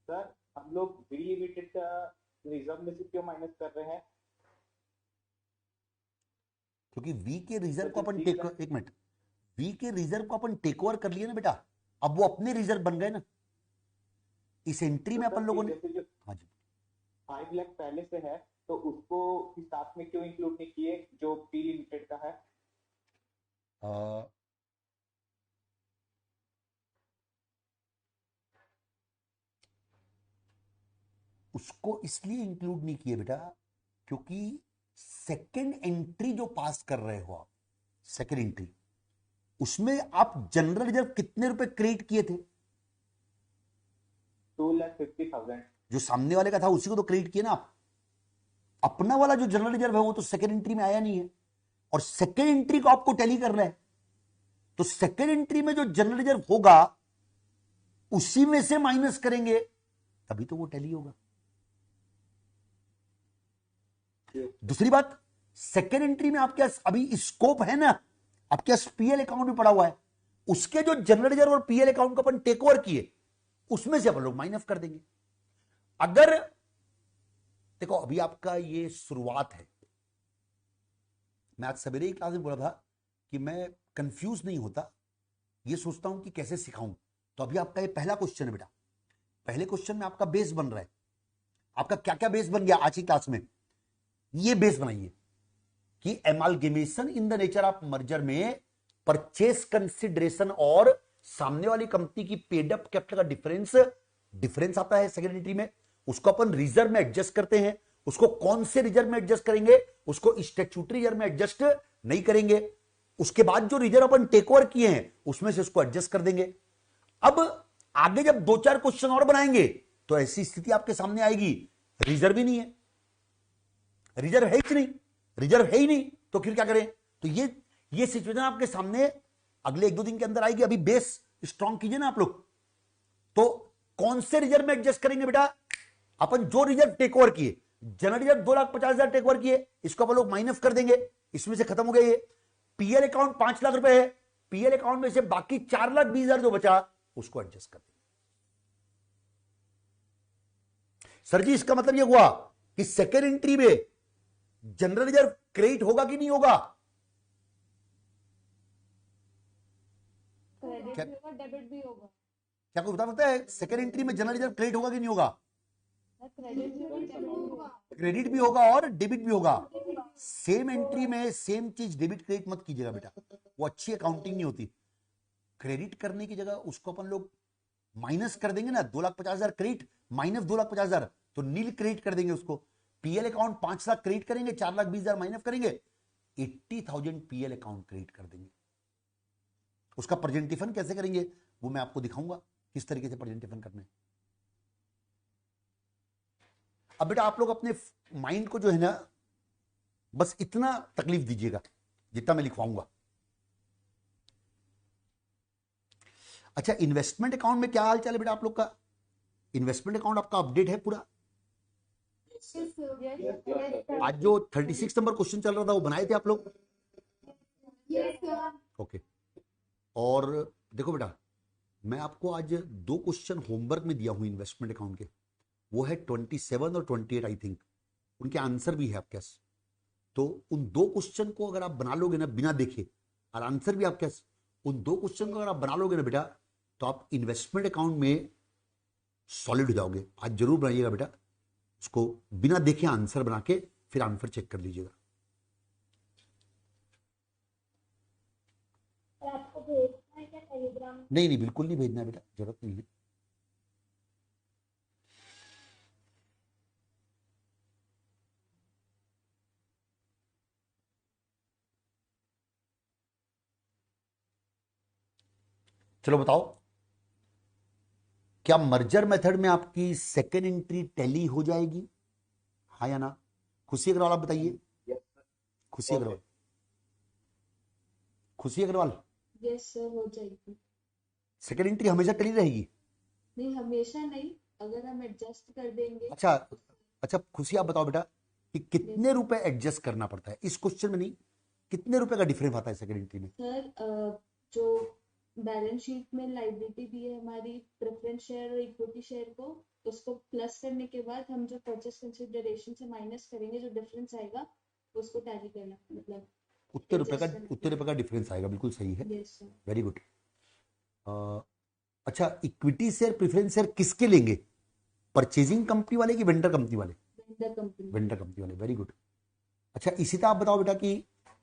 सर हम लोग वी लिमिटेड का रिजर्व में से क्यों माइनस कर रहे हैं? क्योंकि वी के रिजर्व को अपन एक मिनट, वी के रिजर्व को अपन टेक ओवर कर लिए ना बेटा, अब वो अपने रिजर्व बन गए ना। इस एंट्री में अपन लोगों ने, हाँ जी, 5 लाख पहले से है तो उसको इस साथ में क्यों इंक्लूड नहीं किए जो पी लिमिटेड का है? उसको इसलिए इंक्लूड नहीं किए बेटा क्योंकि सेकंड एंट्री जो पास कर रहे हो आप, सेकंड एंट्री, उसमें आप जनरल रिजर्व कितने रुपए क्रिएट किए थे? 2,50,000। जो सामने वाले का था उसी को तो क्रेडिट किया ना आप। अपना वाला जो जनरल रिजर्व है वो तो सेकेंड एंट्री में आया नहीं है, और सेकेंड एंट्री को आपको टैली करना है, तो सेकेंड एंट्री में जो जनरल रिजर्व होगा उसी में से माइनस करेंगे तभी तो वो टैली होगा। दूसरी बात, सेकेंड एंट्री में आपके पास अभी स्कोप है ना, आपके पास पीएल अकाउंट भी पड़ा हुआ है, उसके जो जनरल रिजर्व और पीएल अकाउंट को अपन टेक ओवर किए उसमें से अपन लोग माइनस कर देंगे। अगर देखो अभी आपका ये शुरुआत है, मैं आज सवेरे ही क्लास में बोला था कि मैं कंफ्यूज नहीं होता, ये सोचता हूं कि कैसे सिखाऊं। तो अभी आपका ये पहला क्वेश्चन है बेटा, पहले क्वेश्चन में आपका बेस बन रहा है। आपका क्या क्या बेस बन गया आज की क्लास में, ये बेस बनाइए कि amalgamation in the nature of merger में परचेस कंसिडरेशन और सामने वाली कंपनी की पेड अप कैपिटल का डिफरेंस आता है सेकेंड एंट्री में, उसको अपन रिजर्व में एडजस्ट करते हैं। उसको कौन से रिजर्व में एडजस्ट करेंगे, उसको स्टैट्यूटरी रिजर्व में एडजस्ट नहीं करेंगे। उसके बाद जो रिजर्व अपन टेक ओवर किए हैं उसमें से उसको एडजस्ट कर देंगे। अब आगे जब 2-4 क्वेश्चन और बनाएंगे तो ऐसी स्थिति आपके सामने आएगी, रिजर्व ही नहीं है, रिजर्व है ही नहीं, तो फिर क्या करें। तो ये सिचुएशन आपके सामने अगले 1-2 दिन के अंदर आएगी। अभी बेस स्ट्रॉन्ग कीजिए ना आप लोग। तो कौन से रिजर्व में एडजस्ट करेंगे बेटा, अपन जो रिजर्व टेक ओवर किए, जनरल रिजर्व 2,50,000 टेक ओवर किए, इसको अपन लोग माइनस कर देंगे, इसमें से खत्म हो गया। ये पीएल अकाउंट 5 लाख रुपए है, पीएल अकाउंट में से बाकी 4,20,000 जो बचा उसको एडजस्ट कर देंगे। सर जी इसका मतलब ये हुआ कि सेकेंड एंट्री में जनरल रिजर्व क्रेडिट होगा कि नहीं होगा, क्रेडिट भी होगा डेबिट भी होगा। क्या कोई बता सकता है सेकेंड एंट्री में जनरल रिजर्व क्रेडिट होगा कि नहीं होगा। क्रेडिट भी होगा डेबिट भी होगा। क्रेडिट भी होगा और डेबिट भी होगा। सेम एंट्री में सेम चीज डेबिट क्रेडिट मत कीजिएगा बेटा, वो अच्छी अकाउंटिंग नहीं होती। क्रेडिट करने की जगह उसको अपन लोग माइनस कर देंगे ना, 2,50,000 क्रेडिट माइनस 2,50,000 तो नील क्रेडिट कर देंगे उसको। पीएल अकाउंट 5 लाख क्रेडिट करेंगे, 4,20,000 माइनस करेंगे, 80,000 पीएल अकाउंट क्रेडिट कर देंगे। उसका प्रेजेंटेशन कैसे करेंगे वो मैं आपको दिखाऊंगा, किस तरीके से प्रेजेंटेशन करना है। अब बेटा आप लोग अपने माइंड को जो है ना बस इतना तकलीफ दीजिएगा जितना मैं लिखवाऊंगा। अच्छा इन्वेस्टमेंट अकाउंट में क्या हाल चाल है बेटा आप लोग का, इन्वेस्टमेंट अकाउंट आपका अपडेट है पूरा। आज जो 36 नंबर क्वेश्चन चल रहा था वो बनाए थे आप लोग, ओके। और देखो बेटा मैं आपको आज 2 क्वेश्चन होमवर्क में दिया हूं इन्वेस्टमेंट अकाउंट के, वो है 27 और 28 आई थिंक, उनके आंसर भी है आपके पास। तो उन 2 क्वेश्चन को अगर आप बना लोगे ना बिना देखे, और आंसर भी आपके पास, उन 2 क्वेश्चन को अगर आप बना लोगे ना बेटा तो आप इन्वेस्टमेंट अकाउंट में सॉलिड हो जाओगे। आज जरूर बनाइएगा बेटा, उसको बिना देखे आंसर बना के फिर आंसर चेक कर लीजिएगा। आपको भेजना है क्या टेलीग्राम? नहीं नहीं बिल्कुल नहीं भेजना है बेटा, जरूरत नहीं है। चलो बताओ क्या मर्जर मेथड में आपकी सेकेंड एंट्री टैली हो जाएगी, हाँ या ना। खुशी अग्रवाल आप बताइए, खुशी अग्रवाल, खुशी अग्रवाल यस सर हो जाएगी। सेकेंड एंट्री हमेशा टैली रहेगी। नहीं हमेशा नहीं, अगर हम एडजस्ट कर देंगे। अच्छा खुशी आप बताओ बेटा कि कितने रुपए एडजस्ट करना पड़ता है इस क्वेश्चन में, नहीं कितने रुपए का डिफरेंस आता है सेकेंड एंट्री में। सर जो बैलेंस शीट में लाइबिलिटी दी है हमारी प्रेफरेंस शेयर और इक्विटी शेयर को, उसको प्लस करने के बाद हम जो परचेस कंसिडरेशन से माइनस करेंगे जो डिफरेंस आएगा उसको टैली करना, मतलब उतने रुपए का डिफरेंस आएगा, बिल्कुल सही है, यस सर। Very good. अच्छा इक्विटी शेयर प्रेफरेंस शेयर किसके लेंगे, परचेजिंग कंपनी वाले कि वेंडर कंपनी वाले। वेंडर कंपनी वाले, वेरी गुड। अच्छा इसी तरह आप बताओ बेटा कि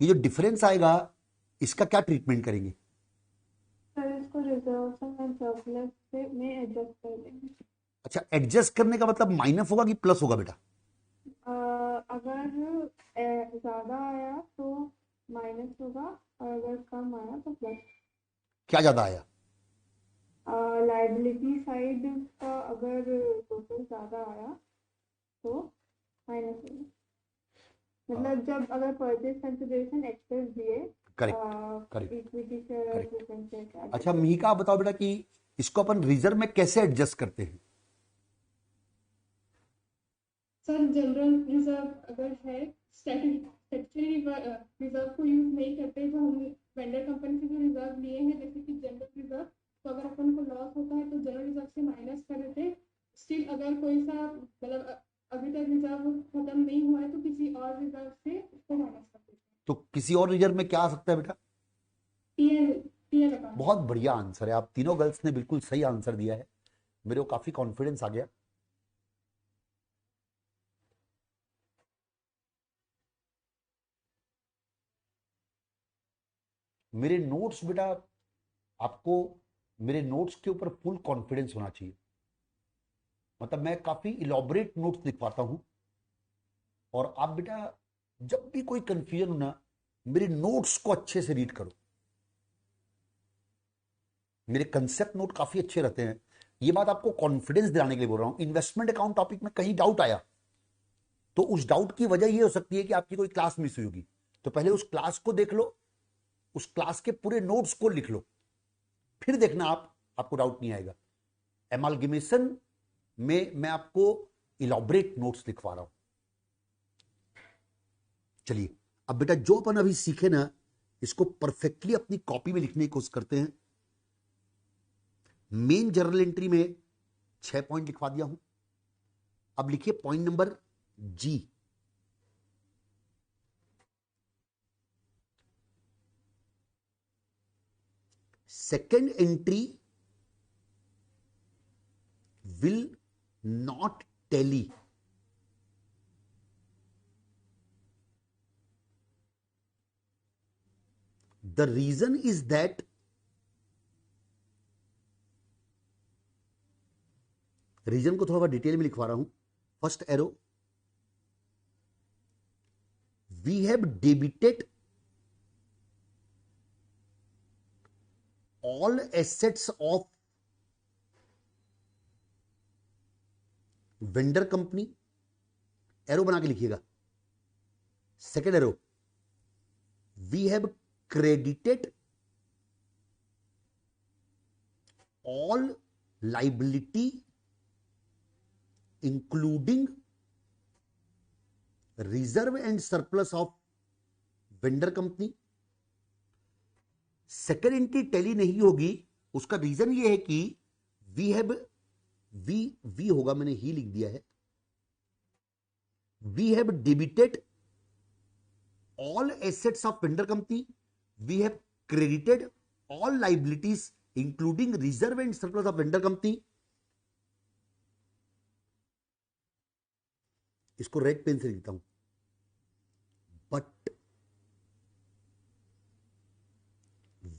ये जो डिफरेंस आएगा इसका क्या ट्रीटमेंट करेंगे। सर इसको रिजर्व एंड सरप्लस में एडजस्ट कर देंगे। अच्छा एडजस्ट करने का मतलब माइनस होगा कि प्लस होगा बेटा। अगर ज्यादा आया तो माइनस होगा और अगर कम आया तो प्लस। क्या ज्यादा आया, लाइबिलिटी साइड का अगर टोटल ज्यादा आया तो माइनस होगा, मतलब जब अगर परचेज कंसिडरेशन एक्सेस दिए करेक्ट। इक्विटी शेयर और Correct. प्रेफरेंस शेयर के अच्छा मिहिका, आप बताओ बेटा कि इसको अपन रिजर्व में कैसे एडजस्ट करते हैं? सर जनरल रिजर्व अगर है, स्टैट्यूटरी रिजर्व को यूज नहीं करते, तो हम वेंडर कंपनी से जो रिजर्व लिए हैं जैसे कि जनरल रिजर्व, तो अगर अपन को लॉस होता है तो जनरल रिजर्व से माइनस कर देते हैं। स्टिल अगर कोई सा मतलब अभी तक रिजर्व खत्म नहीं हुआ है तो किसी और रिजर्व से उसको माइनस कर देते हैं। तो किसी और रिजर्व में क्या आ सकता है बेटा? TL account. बहुत बढ़िया आंसर है, आप तीनों गर्ल्स ने बिल्कुल सही आंसर दिया है, मेरे को काफी कॉन्फिडेंस आ गया। मेरे नोट्स बेटा, आपको मेरे नोट्स के ऊपर फुल कॉन्फिडेंस होना चाहिए, मतलब मैं काफी इलॉबरेट नोट्स लिखवाता हूं, और आप बेटा जब भी कोई कंफ्यूजन हो ना, मेरे नोट्स को अच्छे से रीड करो। मेरे कंसेप्ट नोट काफी अच्छे रहते हैं, ये बात आपको कॉन्फिडेंस दिलाने के लिए बोल रहा हूं। इन्वेस्टमेंट अकाउंट टॉपिक में कहीं डाउट आया तो उस डाउट की वजह ये हो सकती है कि आपकी कोई क्लास मिस हुई होगी, तो पहले उस क्लास को देख लो, उस क्लास के पूरे नोट्स को लिख लो, फिर देखना आपको डाउट नहीं आएगा। एमालगेमेशन में मैं आपको इलॉबरेट नोट्स लिखवा रहा हूं। चलिए अब बेटा जो अपन अभी सीखे ना, इसको परफेक्टली अपनी कॉपी में लिखने की कोशिश करते हैं। मेन जर्नल एंट्री में 6 पॉइंट लिखवा दिया हूं, अब लिखिए point number G. Second entry will not tally the reason is that reason को थोड़ा डिटेल में लिखवा रहा हूं। First arrow, we have debited all assets of vendor company, arrow बना के लिखिएगा। Second arrow, we have credited all liability including reserve and surplus of vendor company. Second entry tally नहीं होगी, उसका रीजन ये है कि वी हैव वी होगा, मैंने ही लिख दिया है। We have debited all assets of vendor company, we have credited all liabilities including reserve and surplus of vendor company. इसको रेड पेन से लिखता हूं, but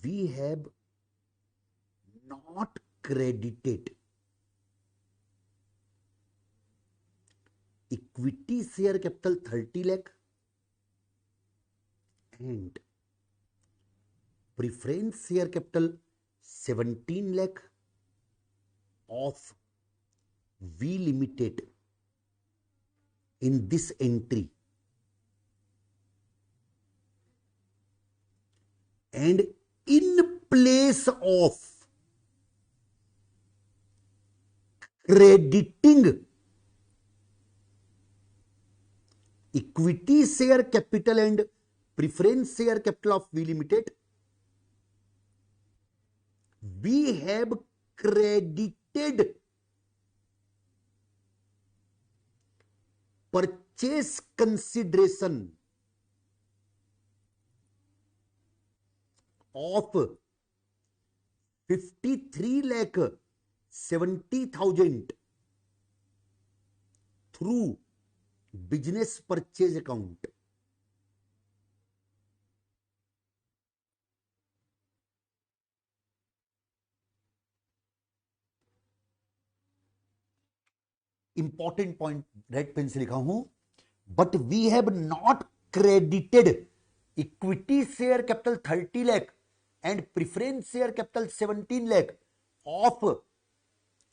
we have not credited equity share capital 30 lakh and preference share capital 17 lakh of V Limited in this entry, and in place of crediting equity share capital and preference share capital of V Limited, we have credited purchase consideration of 53,70,000 through business purchase account. Important point red pen से लिखा हूं, but we have not credited equity share capital 30 lakh and preference share capital 17 lakh of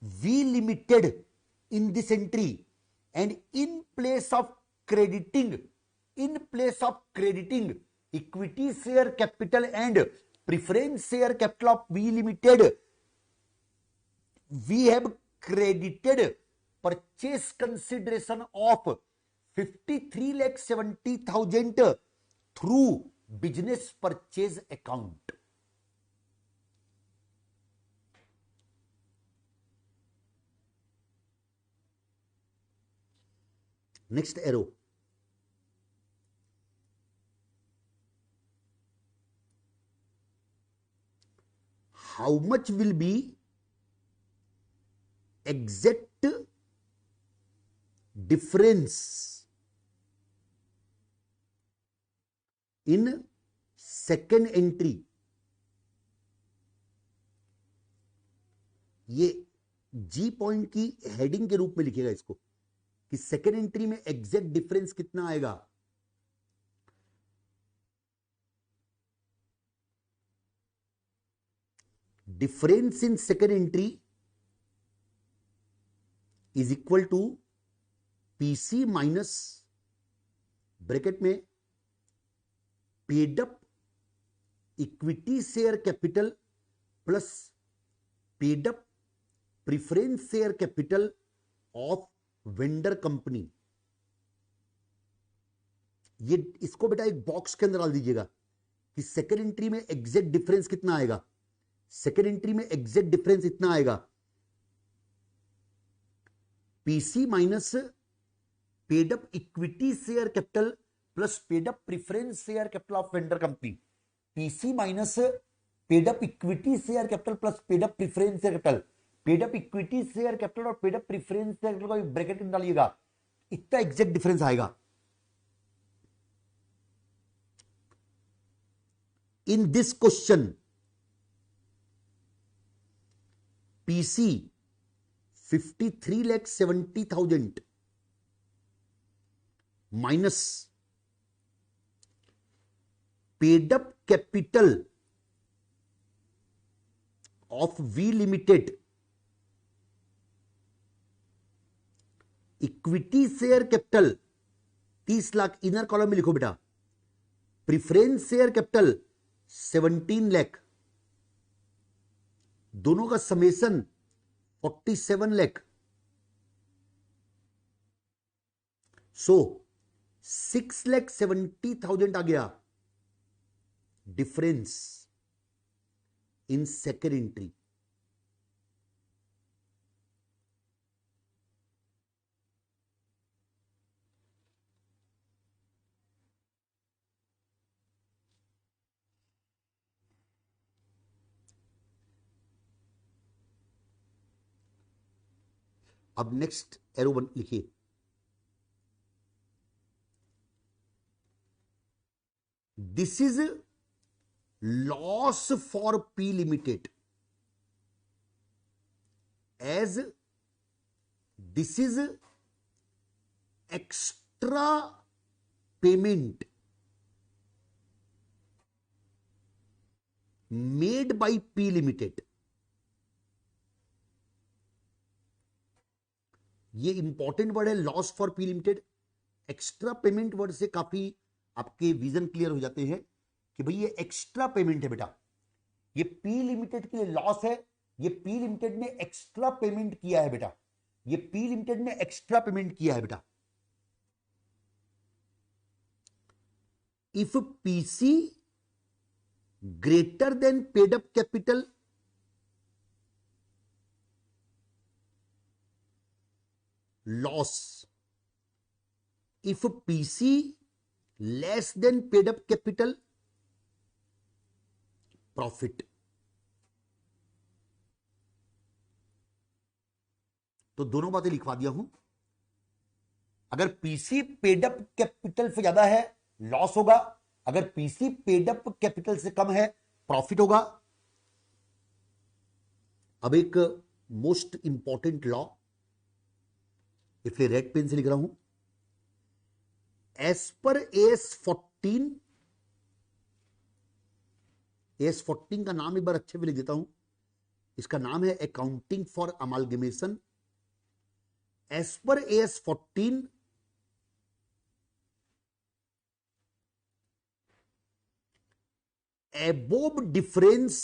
V Limited in this entry, and in place of crediting equity share capital and preference share capital of V Limited, we have credited purchase consideration of 53,70,000 through business purchase account. Next arrow. How much will be exact difference in second entry? ये जी point की heading के रूप में लिखेगा इसको कि second entry में exact difference कितना आएगा। Difference in second entry is equal to PC minus bracket में paid up equity share capital plus paid up preference share capital of vendor company. ये इसको बेटा एक बॉक्स के अंदर डाल दीजिएगा कि सेकेंड एंट्री में एग्जैक्ट डिफरेंस कितना आएगा। सेकेंड एंट्री में एग्जैक्ट डिफरेंस इतना आएगा, PC minus paid up equity share capital plus paid up preference share capital of vendor company. PC minus paid up equity share capital plus paid up preference share capital. Paid up equity share capital और paid up preference share capital को bracket में डालिएगा, इतना exact difference आएगा। In this question PC 53,70,000 minus paid up capital of V limited, equity share capital 30 lakh, inner column में लिखो बेटा, preference share capital 17 lakh, दोनों का समेसन 47 लाख। सो 6,70,000 आ गया डिफरेंस इन सेकेंड एंट्री। अब नेक्स्ट एरो लिखिए, this is loss for P limited as this is extra payment made by P limited. ये इंपॉर्टेंट वर्ड है, loss for P limited. Extra payment word से काफी आपके vision clear हो जाते हैं कि भाई ये एक्स्ट्रा पेमेंट है बेटा, ये पी लिमिटेड के लिए लॉस है, ये पी लिमिटेड ने एक्स्ट्रा पेमेंट किया है बेटा, ये पी लिमिटेड ने एक्स्ट्रा पेमेंट किया है बेटा। If PC greater than paid up capital loss, if PC less than paid up capital profit। तो दोनों बातें लिखवा दिया हूं। अगर पीसी पेड अप कैपिटल से ज्यादा है लॉस होगा, अगर पीसी पेड अप कैपिटल से कम है प्रॉफिट होगा। अब एक मोस्ट इंपॉर्टेंट लॉ, इसलिए रेड पेन से लिख रहा हूं, एज पर AS14, AS14 का नाम एक बार अच्छे में लिख देता हूं, इसका नाम है accounting for amalgamation. As per AS 14 above difference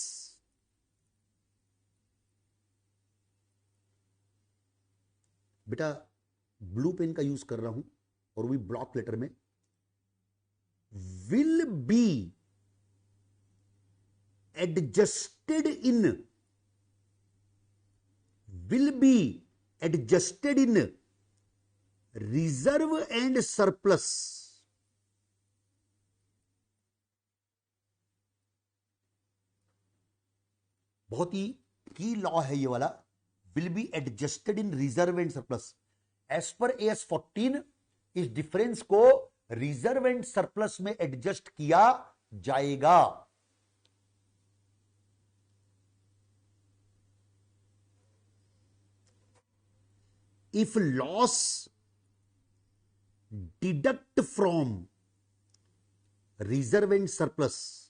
बेटा ब्लू पेन का यूज कर रहा हूं और भी ब्लॉक लेटर में, will be adjusted in reserve and surplus। बहुत ही की लॉ है ये वाला, will be adjusted in reserve and surplus. As per AS 14 इस डिफरेंस को रिजर्व एंड सरप्लस में एडजस्ट किया जाएगा। If loss deduct from reserve and surplus,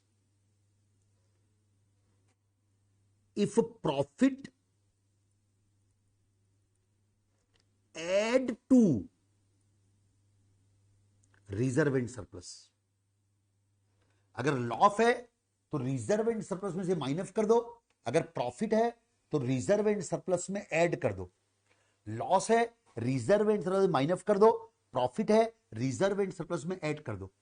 if profit add to reserve and surplus. अगर लॉस है तो रिजर्व एंड सरप्लस में से माइनस कर दो, अगर प्रॉफिट है तो रिजर्व एंड सरप्लस में ऐड कर दो। लॉस है रिजर्व एंड सरप्लस में माइनस कर दो, प्रॉफिट है रिजर्व एंड सरप्लस में ऐड कर दो।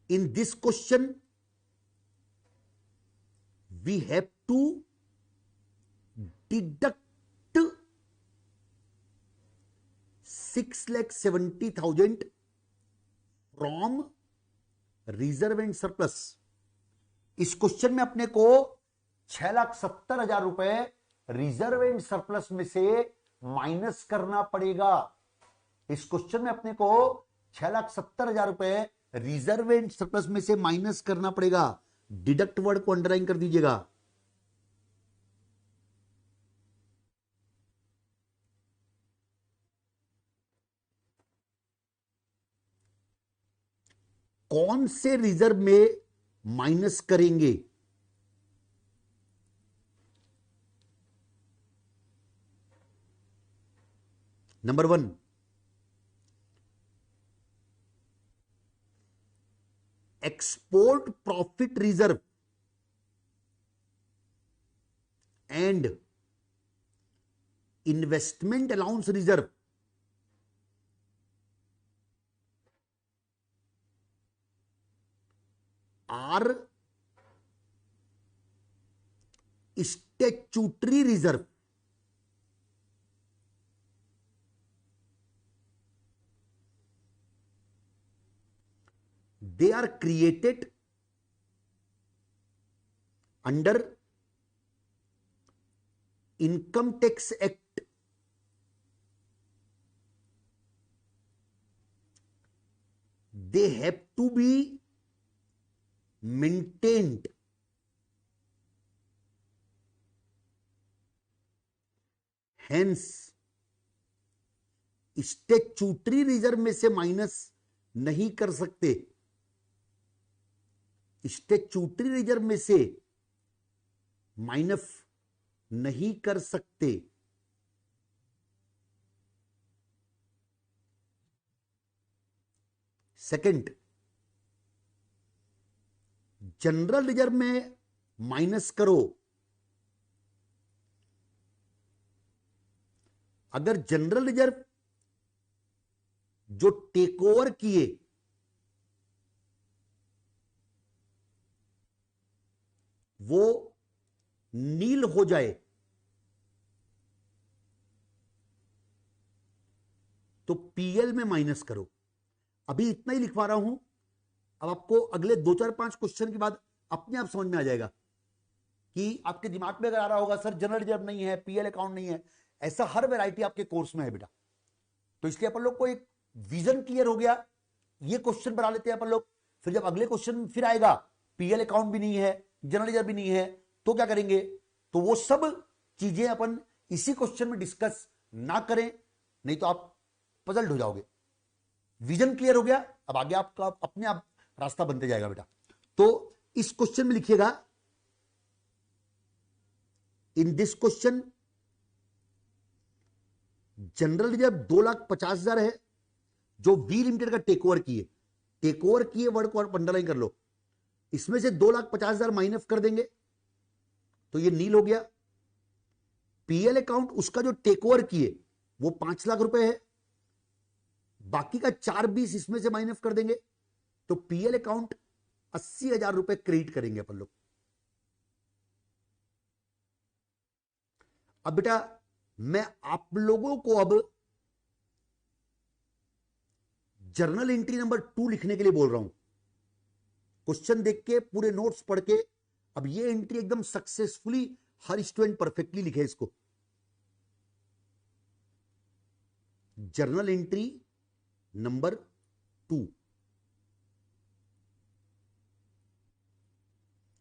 In this question, we have to deduct 6,70,000 from reserve and surplus. इस क्वेश्चन में अपने को 6,70,000 रुपए रिजर्व एंड सरप्लस में से माइनस करना पड़ेगा। इस क्वेश्चन में अपने को 6,70,000 रुपए रिजर्व एंड सरप्लस में से माइनस करना पड़ेगा। डिडक्ट वर्ड को अंडरलाइन कर दीजिएगा। कौन से रिजर्व में माइनस करेंगे? Number 1, export profit reserve and investment allowance reserve are statutory reserve. They are created under Income Tax Act they have to be maintained hence statutory reserve में से minus नहीं कर सकते। स्टैट्यूटरी रिजर्व में से minus नहीं कर सकते। सेकंड, जनरल रिजर्व में माइनस करो। अगर जनरल रिजर्व जो टेक ओवर किए वो नील हो जाए तो पीएल में माइनस करो। अभी इतना ही लिखवा रहा हूं, अब आपको अगले 2-4-5 क्वेश्चन के बाद अपने आप समझ में आ जाएगा कि आपके दिमाग में अगर आ रहा होगा सर जनरल रिजर्व नहीं है, पीएल अकाउंट नहीं है, ऐसा हर वैरायटी आपके कोर्स में है बेटा। तो इसलिए अपन लोग को एक विजन क्लियर हो गया, ये क्वेश्चन बना लेते हैं अपन लोग, फिर जब अगले क्वेश्चन फिर आएगा पीएल अकाउंट भी नहीं है, जनरल लेजर भी नहीं है, तो क्या करेंगे? तो वो सब चीजें अपन इसी क्वेश्चन में डिस्कस ना करें, नहीं तो आप पजल्ड हो जाओगे। विजन क्लियर हो गया? अब आगे आपका अपने आप रास्ता बनते जाएगा बेटा। तो इस क्वेश्चन में लिखिएगा, इन दिस क्वेश्चन जनरल रिजर्व 2,50,000 है, जो वी लिमिटेड का टेक ओवर किए। टेक ओवर किए वर्ड को अंडरलाइन कर लो। इसमें से 2,50,000 माइनस कर देंगे तो ये नील हो गया। पीएल अकाउंट उसका जो टेक ओवर किए वो 5 लाख रुपए है, बाकी का 4,20 इसमें से माइनस कर देंगे तो पीएल अकाउंट 80,000 रुपए क्रेडिट करेंगे अपन लोग। अब बेटा मैं आप लोगों को अब जर्नल एंट्री नंबर 2 लिखने के लिए बोल रहा हूं। क्वेश्चन देख के पूरे नोट्स पढ़ के अब ये एंट्री एकदम सक्सेसफुली हर स्टूडेंट परफेक्टली लिखे इसको। जर्नल एंट्री नंबर 2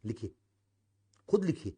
लिखिए, खुद लिखिए।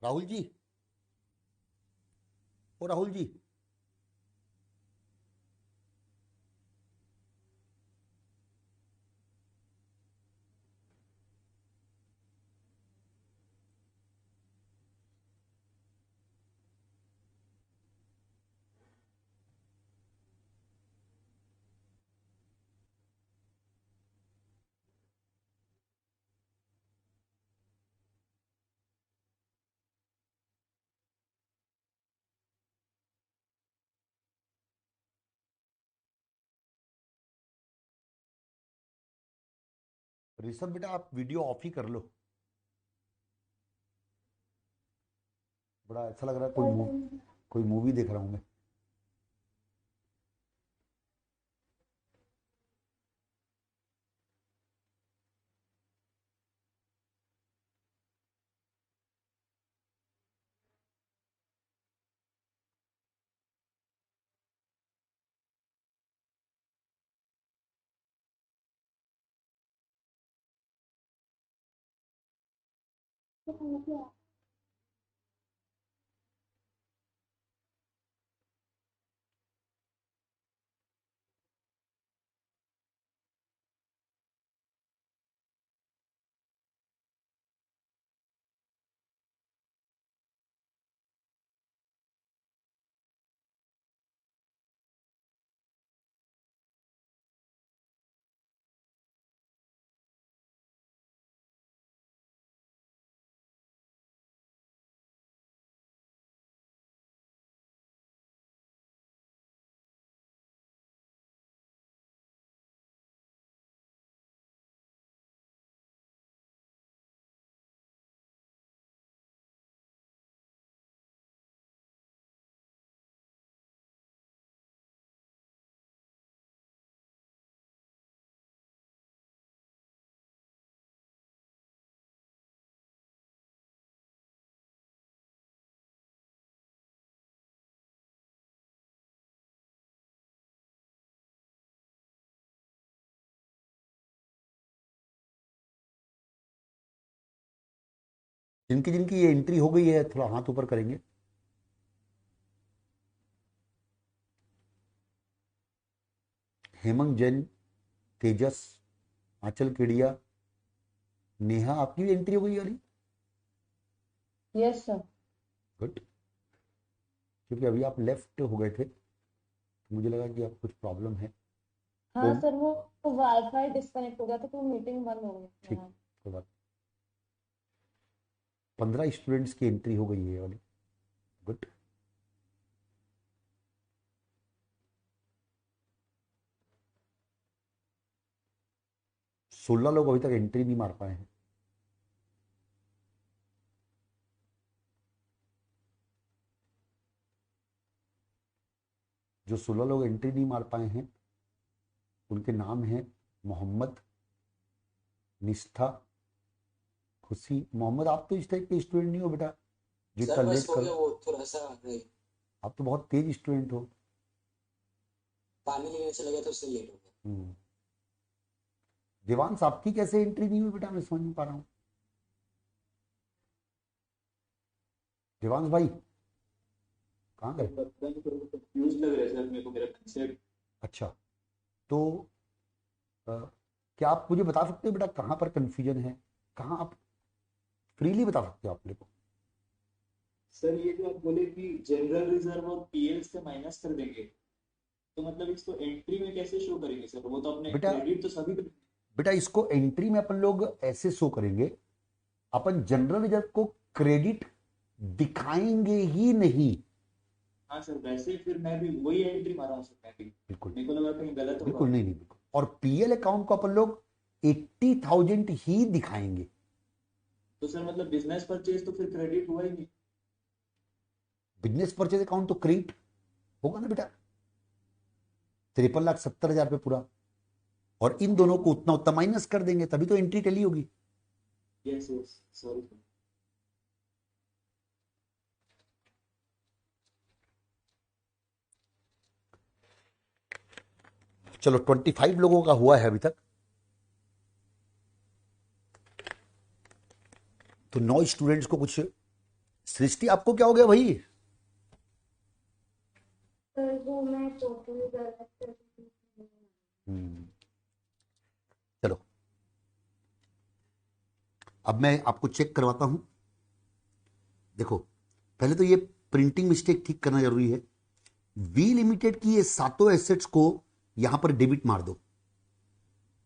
राहुल जी, ओ राहुल जी, ऋषभ बेटा आप वीडियो ऑफ ही कर लो। बड़ा अच्छा लग रहा है, कोई मूवी देख रहा हूं मैं। जिनकी जिनकी ये एंट्री हो गई है थोड़ा हाथ ऊपर करेंगे। हेमंत जैन, तेजस, आंचल केडिया, नेहा, आपकी भी एंट्री हो गई वाली? Yes sir. गुड। क्योंकि अभी आप लेफ्ट हो गए थे तो मुझे लगा कि आप कुछ प्रॉब्लम है। हाँ ओम, सर, वो वाईफाई डिस्कनेक्ट हो गया था तो मीटिंग बंद हो गई। ठीक, हाँ। कोई बात। 15 स्टूडेंट्स की एंट्री हो गई है ये वाली। गुड। सोलह लोग अभी तक एंट्री नहीं मार पाए हैं। जो 16 लोग एंट्री नहीं मार पाए हैं उनके नाम हैं मोहम्मद, निष्ठा, खुशी। मोहम्मद, आप तो इस टाइप के स्टूडेंट नहीं हो बेटा जो सर इतना बस लेट हो कर। गया, वो थोड़ा सा आप तो बहुत तेज स्टूडेंट हो। पानी लेने चला गया तो उससे लेट हो गया। देवांश, आपकी कैसे एंट्री नहीं हुई बेटा, मैं समझ नहीं पा रहा हूँ। देवांश भाई कहाँ गए? पता नहीं, थोड़ा कंफ्यूज लग रहा है सर मेरे को मेरा कंसेप्ट। अच्छा, तो क्या आप मुझे बता सकते हो बेटा कहाँ पर कंफ्यूजन है? कहाँ आप फ्रीली बता सकते हो आप मेरे को? सर ये जो आप बोले कि जनरल रिजर्व और पीएल से माइनस कर देंगे, तो मतलब इसको एंट्री में कैसे शो करेंगे सर? वो तो अपने बेटा क्रेडिट तो सभी पे। बेटा इसको एंट्री में अपन लोग ऐसे शो करेंगे, अपन जनरल रिजर्व को क्रेडिट दिखाएंगे ही नहीं। हाँ सर, वैसे फिर मैं भी वही एंट्री मारा हूँ सर, मैं भी। बिल्कुल मेरे को लगा कहीं गलत होगा। बिल्कुल नहीं, बिल्कुल। और पीएल अकाउंट को अपन लोग 80,000 ही दिखाएंगे। तो सर मतलब बिजनेस परचेज तो फिर क्रेडिट हुआ ही नहीं। बिजनेस परचेज अकाउंट तो क्रेडिट होगा ना बेटा, 53,70,000 पे पूरा, और इन दोनों को उतना उतना माइनस कर देंगे तभी तो एंट्री टैली होगी। Yes yes, sorry. चलो 25 लोगों का हुआ है अभी तक, तो 9 स्टूडेंट्स को कुछ। सृष्टि, आपको क्या हो गया भाई? सर वो मैं टोटल गलत कर दी। चलो अब मैं आपको चेक करवाता हूं। देखो, पहले तो ये प्रिंटिंग मिस्टेक ठीक करना जरूरी है। वी लिमिटेड की ये सातों एसेट्स को यहां पर डेबिट मार दो।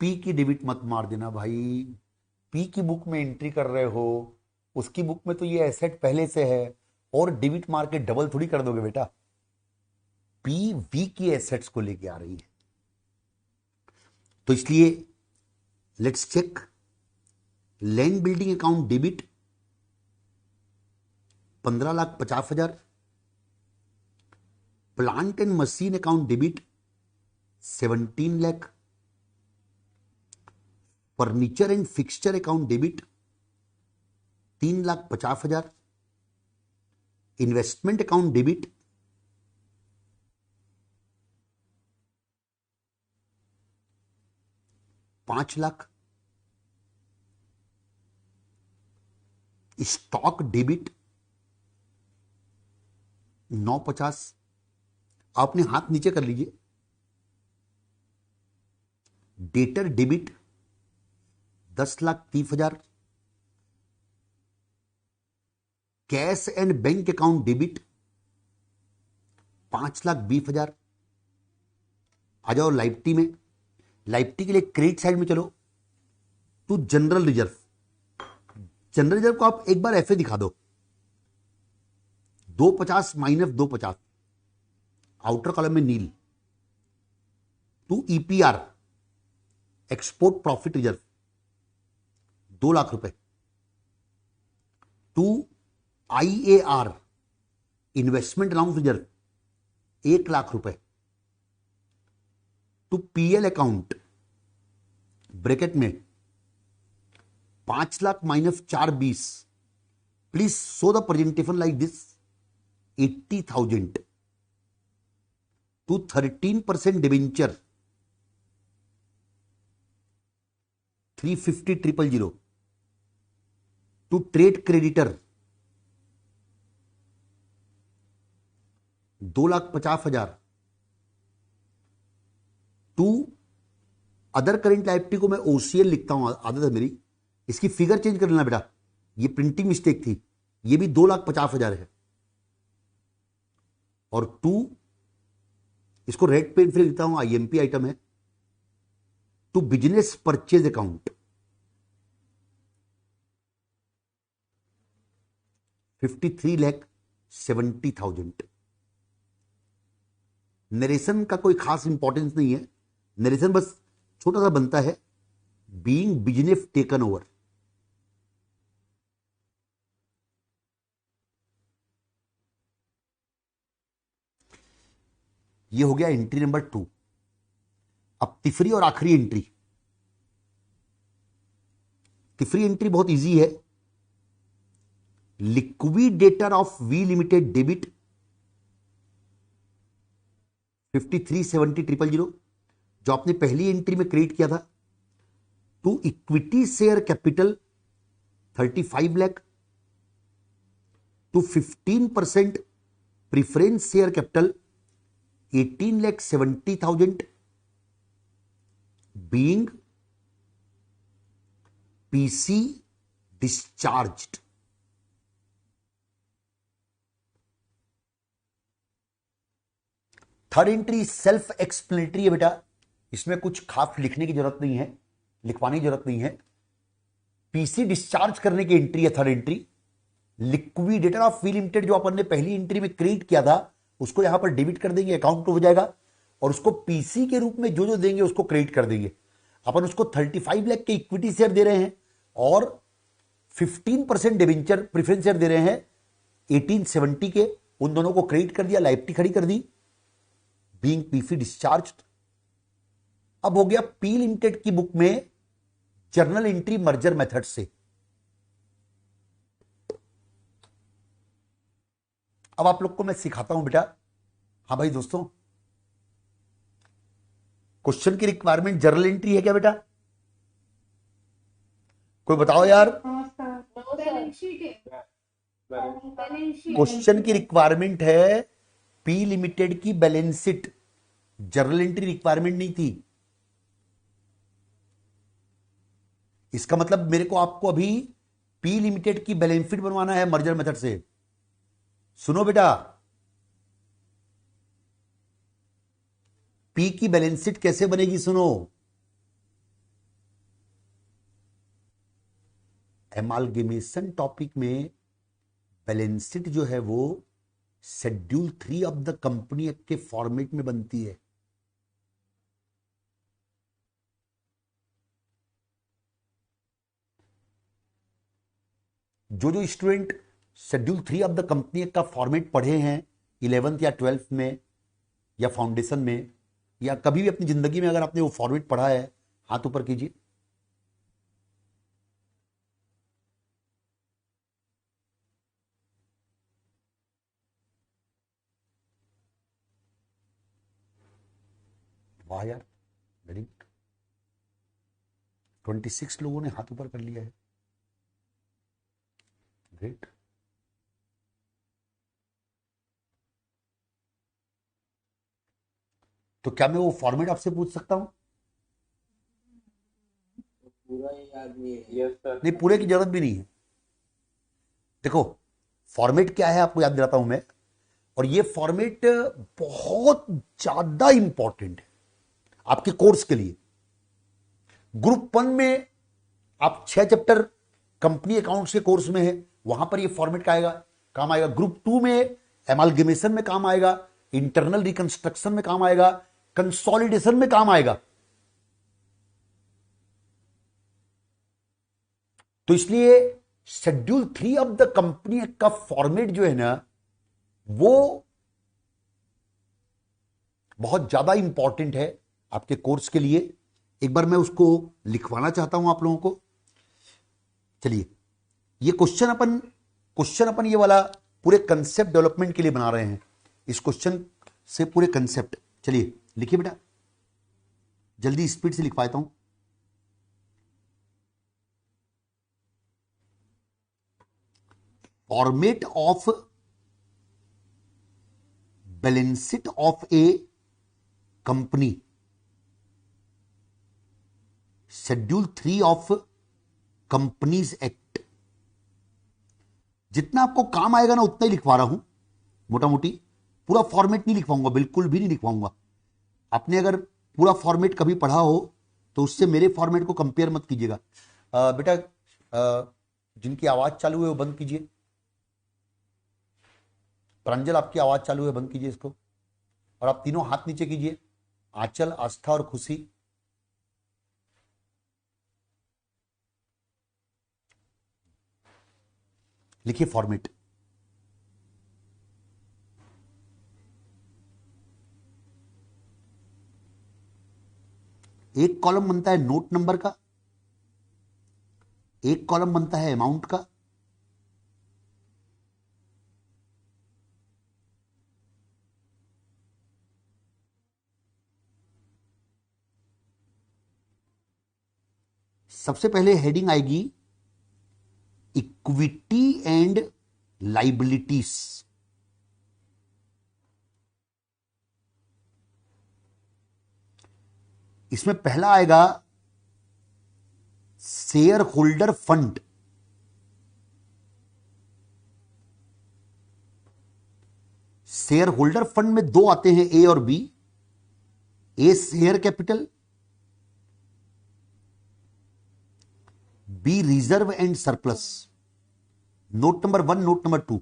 पी की डेबिट मत मार देना भाई। पी की बुक में एंट्री कर रहे हो, उसकी बुक में तो ये एसेट पहले से है, और डेबिट मार के डबल थोड़ी कर दोगे बेटा। पी वी की एसेट्स को लेके आ रही है, तो इसलिए let's check. Land building account debit 15,50,000। Plant and machine account debit 17 lakh. Furniture and fixture account debit 3,50,000। Investment account debit 5 lakh. Stock debit 950। आपने हाथ नीचे कर लीजिए। Debtor debit 10,30,000। Cash and bank account debit 5,20,000। आ जाओ लाइबिलिटी में। लाइबिलिटी के लिए क्रेडिट साइड में चलो to general reserve. General reserve को आप एक बार एफए दिखा दो। 250 माइनस 250, आउटर कॉलम में nil. To EPR, export profit reserve 2 lakh रुपए। To IAR, investment allowance reserve 1 lakh रुपए। टू पीएल अकाउंट ब्रैकेट में 5 lakh minus 420। Please show the presentation like this. 80,000 to 13% debenture 350,000। To trade creditor 2,50,000 to other current liability को मैं OCL लिखता हूं, आदत है मेरी, इसकी फिगर चेंज कर लेना बेटा, ये प्रिंटिंग मिस्टेक थी, ये भी 2,50,000 है। और टू, इसको रेड पेन फिर लिखता हूं, आईएमपी आइटम है, to business purchase account 53,70,000। Narration का कोई खास इंपॉर्टेंस नहीं है, नरेशन बस छोटा सा बनता है, बीइंग बिजनेस टेकन ओवर। ये हो गया एंट्री नंबर 2। अब तीसरी और आखिरी एंट्री, तीसरी एंट्री बहुत इजी है, liquidator of V limited debit 53,70,000 जो आपने पहली एंट्री में क्रिएट किया था, to equity share capital 35 lakh, to 15% preference share capital 18,70,000 being PC discharged. Third entry self explanatory है बेटा, इसमें कुछ खास लिखने की जरूरत नहीं है, लिखवाने की जरूरत नहीं है। पीसी डिस्चार्ज करने की एंट्री है third entry. Liquidator of V limited जो अपन ने पहली एंट्री में क्रिएट किया था, उसको यहां पर डेबिट कर देंगे, अकाउंट हो जाएगा, और उसको पीसी के रूप में जो जो देंगे उसको क्रेडिट कर देंगे। अपन उसको 35 लाख के इक्विटी शेयर दे रहे हैं और 15% डिबेंचर प्रेफरेंस शेयर दे रहे हैं 1870 के, उन दोनों को क्रेडिट कर दिया, लायबिलिटी खड़ी कर दी, बीइंग पीसी डिस्चार्ज्ड। अब हो गया पी लिमिटेड की बुक में जर्नल एंट्री मर्जर मेथड से। अब आप लोग को मैं सिखाता हूं बेटा। हाँ भाई दोस्तों, क्वेश्चन की रिक्वायरमेंट जर्नल एंट्री है क्या बेटा? कोई बताओ यार। क्वेश्चन की रिक्वायरमेंट है पी लिमिटेड की balance sheet, journal entry requirement नहीं थी। इसका मतलब मेरे को आपको अभी पी लिमिटेड की बैलेंस शीट बनवाना है मर्जर मेथड से। सुनो बेटा, पी की बैलेंस शीट कैसे बनेगी सुनो। एमालगेमेशन टॉपिक में बैलेंस शीट जो है वो schedule 3 of the company act के फॉर्मेट में बनती है। जो जो student schedule 3 of the company act का फॉर्मेट पढ़े हैं 11th या 12th में या फाउंडेशन में या कभी भी अपनी जिंदगी में अगर आपने वो फॉर्मेट पढ़ा है, हाथ ऊपर कीजिए। वाह यार, वेरी गुड। 26 लोगों ने हाथ ऊपर कर लिया है, ग्रेट। तो क्या मैं वो फॉर्मेट आपसे पूछ सकता हूं? पूरा ही याद नहीं है। Yes sir. नहीं, पूरे की जरूरत भी नहीं है। देखो फॉर्मेट क्या है आपको याद दिलाता हूं मैं, और ये फॉर्मेट बहुत ज्यादा इंपॉर्टेंट है आपके कोर्स के लिए। ग्रुप 1 में आप 6 चैप्टर कंपनी अकाउंट्स के कोर्स में है, वहां पर ये फॉर्मेट का आएगा, काम आएगा। ग्रुप 2 में एमालगेमेशन में काम आएगा, इंटरनल रिकंस्ट्रक्शन में काम आएगा, कंसोलिडेशन में काम आएगा। तो इसलिए शेड्यूल 3 ऑफ द कंपनी का फॉर्मेट जो है ना वो बहुत ज्यादा इंपॉर्टेंट है आपके कोर्स के लिए। एक बार मैं उसको लिखवाना चाहता हूं आप लोगों को। चलिए, ये क्वेश्चन अपन ये वाला पूरे कंसेप्ट डेवलपमेंट के लिए बना रहे हैं। इस क्वेश्चन से पूरे कंसेप्ट, चलिए लिखिए बेटा, जल्दी स्पीड से लिख पाता हूं। Format of balance sheet of A company, schedule 3 of companies act. जितना आपको काम आएगा ना उतना ही लिखवा रहा हूं, मोटा मोटी पूरा फॉर्मेट नहीं लिखवाऊंगा, बिल्कुल भी नहीं लिखवाऊंगा। आपने अगर पूरा फॉर्मेट कभी पढ़ा हो तो उससे मेरे फॉर्मेट को कंपेयर मत कीजिएगा। बेटा जिनकी आवाज चालू है वो बंद कीजिए। प्रांजल आपकी आवाज चालू है, बंद कीजिए इसको। और आप तीनों हाथ नीचे कीजिए, आंचल, आस्था और खुशी। लिखिए फॉर्मेट। एक कॉलम बनता है नोट नंबर का, एक कॉलम बनता है अमाउंट का, सबसे पहले हेडिंग आएगी इक्विटी एंड लाइबिलिटीज। इसमें पहला आएगा share holder fund. Share holder fund में दो आते हैं, ए और B. A share capital, B reserve and surplus. Note number 1, note number 2।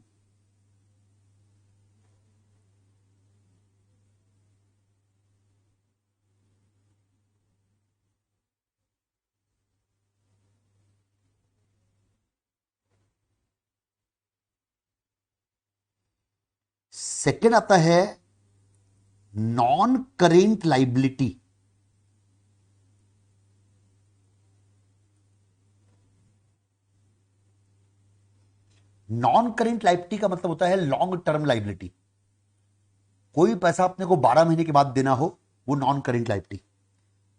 Second आता है non current liability. Non current liability का मतलब होता है लॉन्ग टर्म लाइबिलिटी। कोई पैसा अपने को 12 महीने के बाद देना हो, वो non current liability.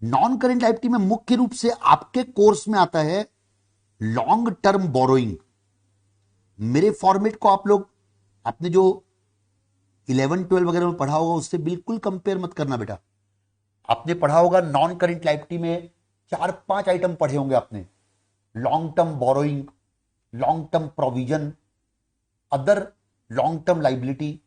Non current liability में मुख्य रूप से आपके कोर्स में आता है लॉन्ग टर्म बोरोइंग। मेरे फॉर्मेट को आप लोग आपने जो 11-12 वगैरह में पढ़ा होगा उससे बिल्कुल कंपेयर मत करना बेटा। आपने पढ़ा होगा नॉन करेंट लाइबिलिटी में 4-5 आइटम पढ़े होंगे आपने। Long term borrowing, long term provision, other long term liability.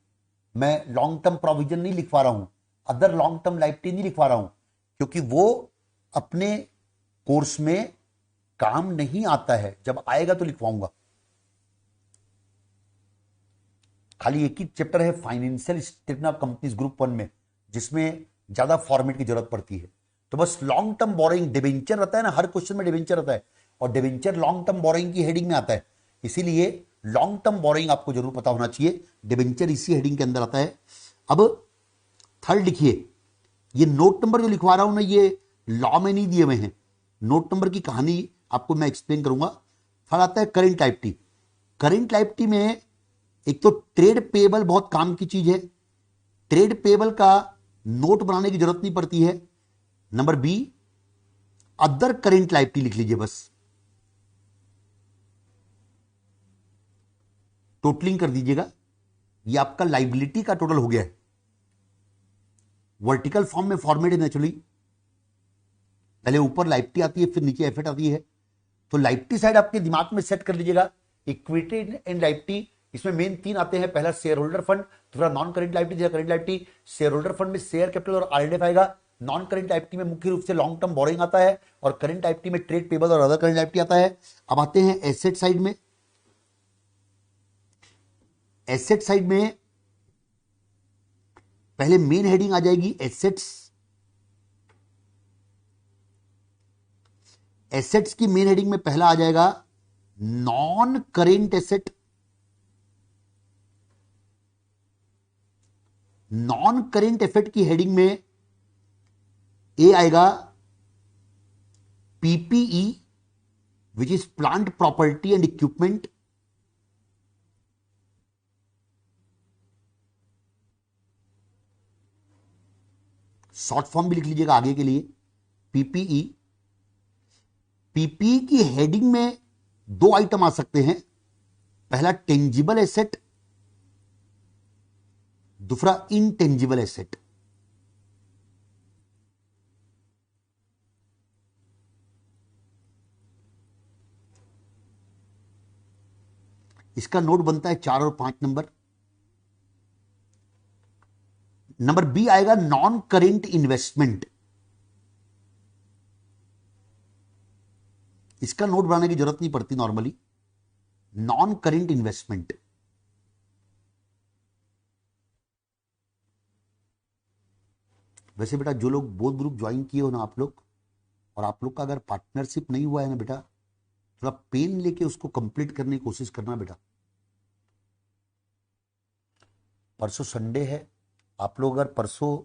मैं लॉन्ग टर्म प्रोविजन नहीं लिखवा रहा हूं, अदर लॉन्ग टर्म लाइबिलिटी नहीं लिखवा रहा हूं, क्योंकि वो अपने कोर्स में काम नहीं आता है। जब आएगा तो लिखवाऊंगा। खाली एक ही चैप्टर है financial statement of companies group 1 में, जिसमें ज्यादा फॉर्मेट की जरूरत पड़ती है। तो बस लॉन्ग टर्म बोरोइंग, डिबेंचर रहता है ना, हर क्वेश्चन में डिबेंचर रहता है, और डिबेंचर लॉन्ग टर्म बोरोइंग की हेडिंग में आता है। इसीलिए लॉन्ग टर्म बोरोइंग आपको जरूर पता होना चाहिए, डिबेंचर इसी हेडिंग के अंदर आता है। अब थर्ड लिखिए, ये नोट नंबर जो लिखवा रहा हूं ना, ये लॉ में नहीं दिए हुए हैं। नोट नंबर की कहानी आपको मैं एक्सप्लेन करूंगा। थर्ड आता है करेंट लाइबिलिटी। करेंट लाइबिलिटी में एक तो ट्रेड पेबल बहुत काम की चीज है, ट्रेड पेबल का नोट बनाने की जरूरत नहीं पड़ती है। Number B, other current liability लिख लीजिए बस, टोटलिंग कर दीजिएगा। ये आपका लाइबिलिटी का टोटल हो गया है। वर्टिकल फॉर्म में फॉर्मेट है नेचुरली, पहले ऊपर लाइबिलिटी आती है, फिर नीचे एफेट आती है। तो लाइबिलिटी साइड आपके दिमाग में सेट कर लीजिएगा। इक्विटी एंड लाइबिलिटी, इसमें मेन 3 आते हैं। पहला शेयर होल्डर फंड, दूसरा नॉन करेंट लाइबिलिटी, दूसरा current liability. Share holder fund में शेयर कैपिटल और आरएलएफ आएगा। नॉन करेंट लाइबिलिटी में मुख्य रूप से लॉन्ग टर्म बोरोइंग आता है, और करेंट लाइबिलिटी में ट्रेड पेबल और अदर करेंट लाइबिलिटी आता है। अब आते हैं एसेट साइड में। एसेट साइड में पहले मेन हेडिंग आ जाएगी एसेट्स। एसेट्स की मेन हेडिंग में पहला आ जाएगा non current asset. Non current asset की हेडिंग में ए आएगा PPE, which is plant property and equipment. Short form भी लिख लीजिएगा आगे के लिए, पीपीई। पीपीई की हेडिंग में 2 आइटम आ सकते हैं, पहला टेंजिबल एसेट, दूसरा इनटेंजिबल एसेट। इसका नोट बनता है 4 और 5 नंबर। नंबर बी आएगा नॉन करेंट इन्वेस्टमेंट। इसका नोट बनाने की जरूरत नहीं पड़ती नॉर्मली, नॉन करेंट इन्वेस्टमेंट। वैसे बेटा जो लोग बोथ ग्रुप ज्वाइन किए हो ना आप लोग, और आप लोग का अगर पार्टनरशिप नहीं हुआ है ना बेटा, थोड़ा पेन लेके उसको कंप्लीट करने की कोशिश करना बेटा। परसों संडे है, आप लोग अगर परसों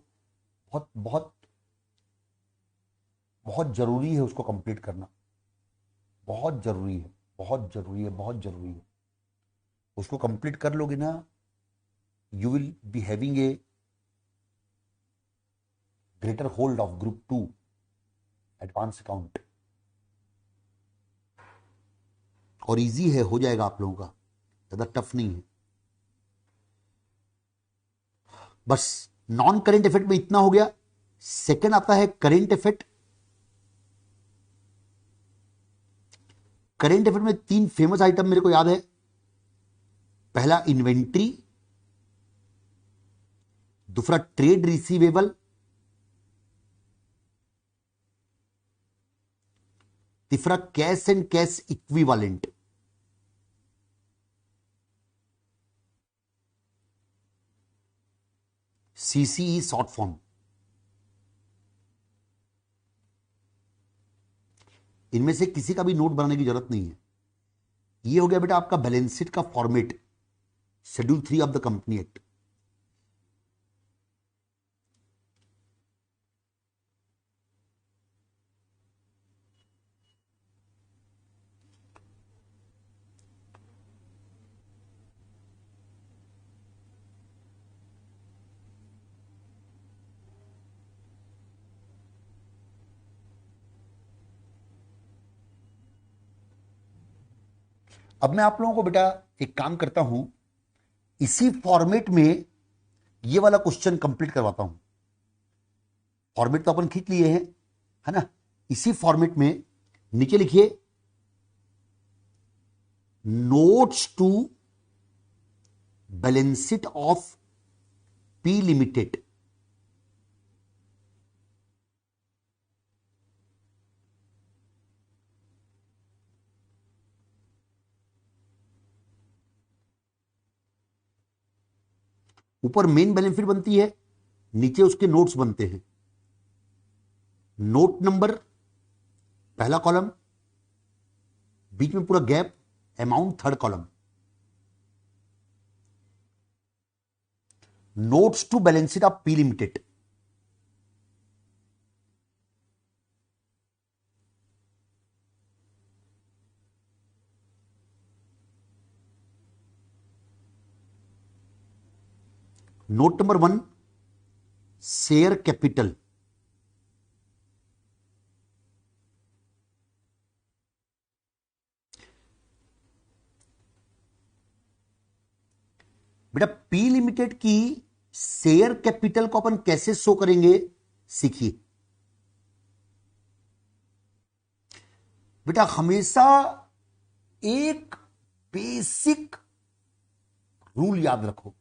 बहुत बहुत बहुत जरूरी है उसको कंप्लीट करना, बहुत जरूरी है, बहुत जरूरी है, बहुत जरूरी है। उसको कंप्लीट कर लोगे ना, you will be having a greater hold of group 2 advance account. और इजी है, हो जाएगा आप लोगों का, ज्यादा टफ नहीं है। बस नॉन करेंट इफेक्ट में इतना हो गया। सेकंड आता है करेंट इफेक्ट। करेंट इफेक्ट में 3 फेमस आइटम मेरे को याद है। पहला इन्वेंट्री, दूसरा ट्रेड रिसीवेबल, तीसरा cash and cash equivalent. CCE short form. इनमें से किसी का भी नोट बनाने की जरूरत नहीं है। ये हो गया बेटा आपका बैलेंस शीट का format, schedule 3 of the company act. अब मैं आप लोगों को बेटा एक काम करता हूं, इसी फॉर्मेट में ये वाला क्वेश्चन कंप्लीट करवाता हूं। फॉर्मेट तो अपन खींच लिए हैं, है ना। इसी फॉर्मेट में नीचे लिखिए notes to balance sheet of P limited. ऊपर मेन बैलेंस शीट बनती है, नीचे उसके नोट्स बनते हैं। नोट नंबर पहला कॉलम, बीच में पूरा gap, amount third column. Notes to balance sheet of P limited. Note number 1 share capital. बेटा पी लिमिटेड की शेयर कैपिटल को अपन कैसे शो करेंगे सीखिए। बेटा हमेशा एक बेसिक रूल याद रखो,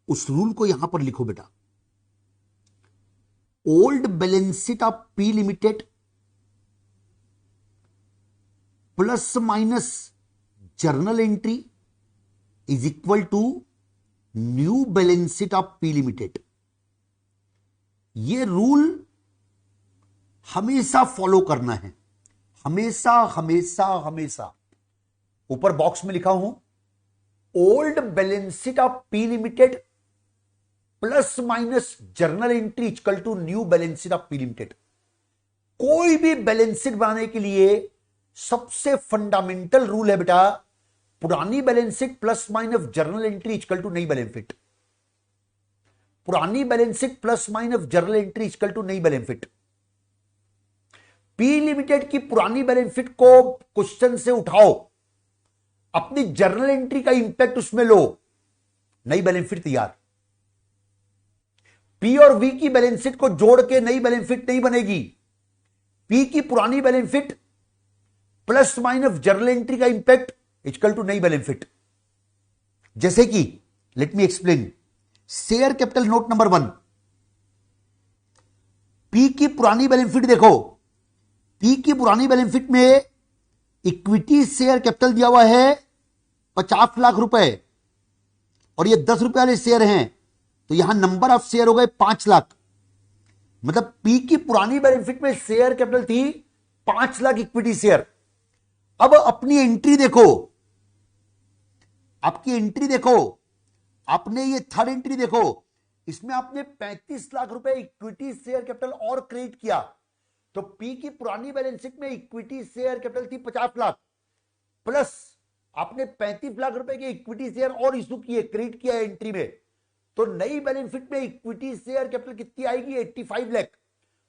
उस रूल को यहां पर लिखो बेटा। Old balance sheet of P limited plus minus journal entry is equal to new balance sheet of P limited. ये रूल हमेशा फॉलो करना है, हमेशा हमेशा हमेशा। ऊपर बॉक्स में लिखा हूं old balance sheet of P limited plus minus journal entry equal to new balance sheet of P limited. कोई भी बैलेंस शीट बनाने के लिए सबसे फंडामेंटल रूल है बेटा, पुरानी balance sheet plus minus journal entry equal to नई बैलेंस शीट। पुरानी balance sheet plus minus journal entry equal to नई बैलेंस शीट। पी लिमिटेड की पुरानी बैलेंस शीट को क्वेश्चन से उठाओ, अपनी जर्नल एंट्री का इंपैक्ट उसमें लो, नई बैलेंस शीट तैयार। पी और वी की बैलेंस शीट को जोड़ के नई बैलेंस शीट नहीं बनेगी। पी की पुरानी balance sheet plus minus journal entry का इंपैक्ट इक्वल टू नई बैलेंस शीट। जैसे कि let me explain, share capital note number 1, P की पुरानी बैलेंस शीट देखो, पी की पुरानी बैलेंस शीट में इक्विटी शेयर कैपिटल दिया हुआ है 50 लाख रुपए और ये 10 रुपए वाले शेयर हैं, तो यहां नंबर ऑफ शेयर हो गए 5 लाख। मतलब पी की पुरानी बैलेंस शीट में शेयर कैपिटल थी 5 लाख इक्विटी शेयर। अब अपनी एंट्री देखो, आपकी एंट्री देखो, आपने ये थर्ड एंट्री देखो, इसमें आपने 35 लाख रुपए इक्विटी शेयर कैपिटल और क्रिएट किया। तो पी की पुरानी बैलेंस शीट में इक्विटी शेयर कैपिटल थी 50 लाख, प्लस आपने 35 लाख रुपए के इक्विटी शेयर और इशू किए, क्रिएट किया एंट्री में। तो नई बैलेंस शीट में इक्विटी शेयर कैपिटल कितनी आएगी? 85 लाख।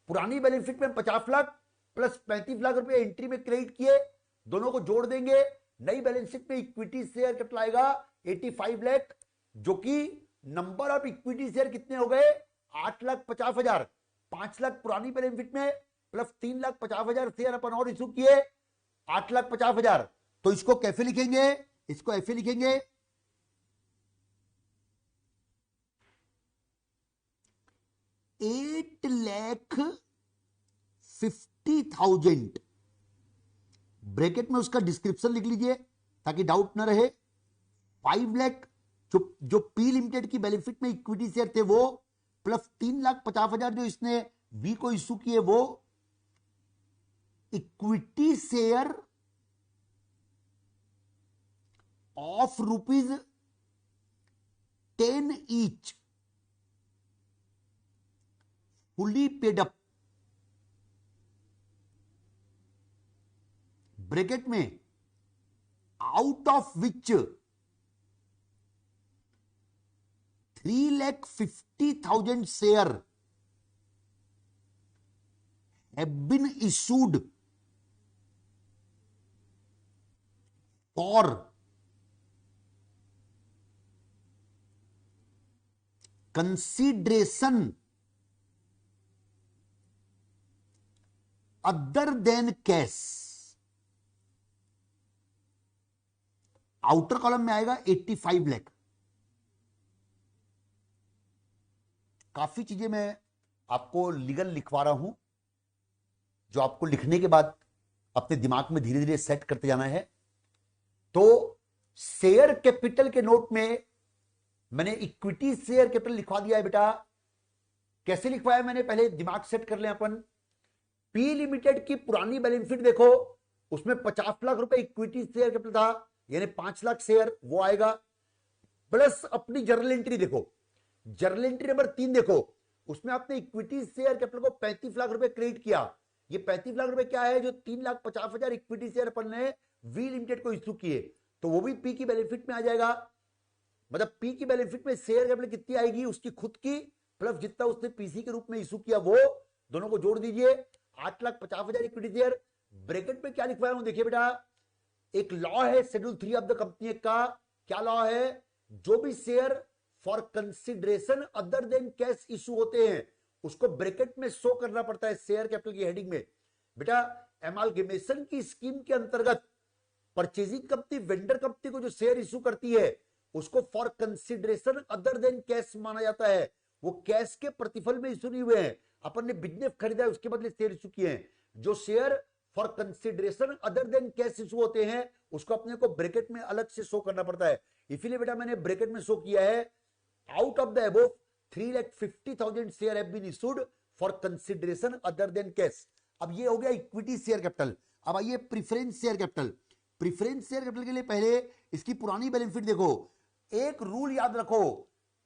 पुरानी बैलेंस शीट में 50 लाख प्लस 35 लाख रुपए एंट्री में क्रिएट किए, दोनों को जोड़ देंगे, नई बैलेंस शीट में इक्विटी शेयर कैपिटल आएगा 85 लाख, जो कि नंबर ऑफ इक्विटी शेयर कितने हो गए? 8,50,000। 5 लाख पुरानी बैलेंस शीट में प्लस 3,50,000 शेयर अपन और इशू किए, 8,50,000। तो इसको कैसे लिखेंगे? इसको ऐसे लिखेंगे, 8,50,000 ब्रैकेट में उसका डिस्क्रिप्शन लिख लीजिए ताकि डाउट ना रहे। 5 लाख जो पी लिमिटेड की बैलेंस शीट में इक्विटी शेयर थे वो, प्लस 3,50,000 जो इसने वी को इशू किए वो, equity share of ₹10 each, fully paid up, bracket में out of which 3,50,000 share have been issued for consideration other than cash. Outer column में आएगा 85 लाख। काफी चीजें मैं आपको लीगल लिखवा रहा हूं, जो आपको लिखने के बाद अपने दिमाग में धीरे धीरे सेट करते जाना है। तो शेयर कैपिटल के नोट में मैंने इक्विटी शेयर कैपिटल लिखवा दिया है बेटा। कैसे लिखवाया मैंने, पहले दिमाग सेट कर लें अपन। पी लिमिटेड की पुरानी बैलेंस शीट देखो, उसमें 50 लाख रुपए इक्विटी शेयर कैपिटल था, यानी 5 लाख शेयर वो आएगा, प्लस अपनी जर्नल एंट्री देखो, जर्नल एंट्री नंबर 3 देखो, उसमें आपने इक्विटी शेयर कैपिटल को 35 लाख रुपए क्रिएट किया। ये 35 लाख रुपए क्या है? जो 3,50,000 इक्विटी शेयर अपन ने वी लिमिटेड को इशू किए, तो वो भी पी की बैलेंस शीट में आ जाएगा। मतलब पी की बैलेंस शीट में शेयर कैपिटल कितनी आएगी? उसकी खुद की प्लस जितना उसने पीसी के रूप में इशू किया वो, दोनों को जोड़ दीजिए, 8,50,000 इक्विटी शेयर। ब्रैकेट में क्या लिखवाया हूं देखिए बेटा, एक लॉ है schedule 3 of the company act का। क्या लॉ है? जो भी share for consideration other than cash issue होते हैं उसको ब्रैकेट में शो करना पड़ता है शेयर कैपिटल की हेडिंग में। बेटा एमालगेमेशन की स्कीम के अंतर्गत परचेजिंग कंपनी वेंडर कंपनी को जो शेयर इशू करती है उसको for consideration other than cash माना जाता है। वो कैश के प्रतिफल में इशू नहीं हुए हैं, अपन ने बिजनेस खरीदा है उसके बदले शेयर इशू किए हैं। जो share for consideration other than cash issue होते हैं उसको अपने को ब्रैकेट में अलग से शो करना पड़ता है। इसीलिए बेटा मैंने ब्रैकेट में शो किया है, out of the above 3,50,000 share have been issued for consideration other than cash. अब ये हो गया इक्विटी शेयर कैपिटल। अब आइए preference share capital. Preference share capital के लिए पहले इसकी पुरानी बैलेंस शीट देखो। एक रूल याद रखो,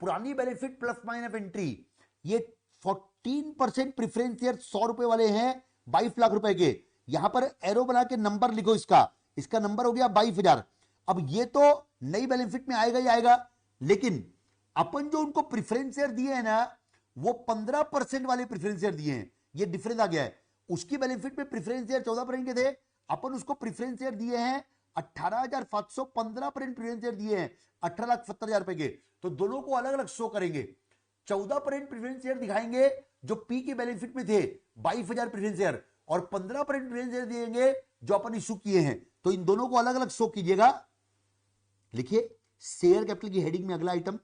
पुरानी balance sheet plus minus entry, ये 14% प्रीफरेंस शेयर 100 रुपए वाले हैं 22 लाख रुपए के। यहां पर एरो बना के नंबर लिखो, इसका नंबर हो गया 22,000। अब ये तो नई बैलेंस शीट में आएगा ही आएगा, लेकिन अपन जो उनको प्रीफरेंस शेयर दिए हैं ना वो 15% वाले प्रीफरेंस शेयर दिए हैं, ये डिफरेंस आ गया है। उसकी बेनिफिट में प्रेफरेंस शेयर 14% के थे, अपन उसको प्रेफरेंस शेयर दिए हैं 18,515 प्रेफरेंस शेयर दिए हैं 18,70,000 रुपए के। तो दोनों को अलग अलग शो करेंगे। 14% प्रेफरेंस शेयर दिखाएंगे जो पी के बेनिफिट में थे 22,000 प्रेफरेंस शेयर, और 15% प्रेफरेंस शेयर दिएंगे जो अपन इशू किए हैं। तो इन दोनों को अलग अलग शो कीजिएगा। लिखिए शेयर कैपिटल की हेडिंग में अगला आइटम,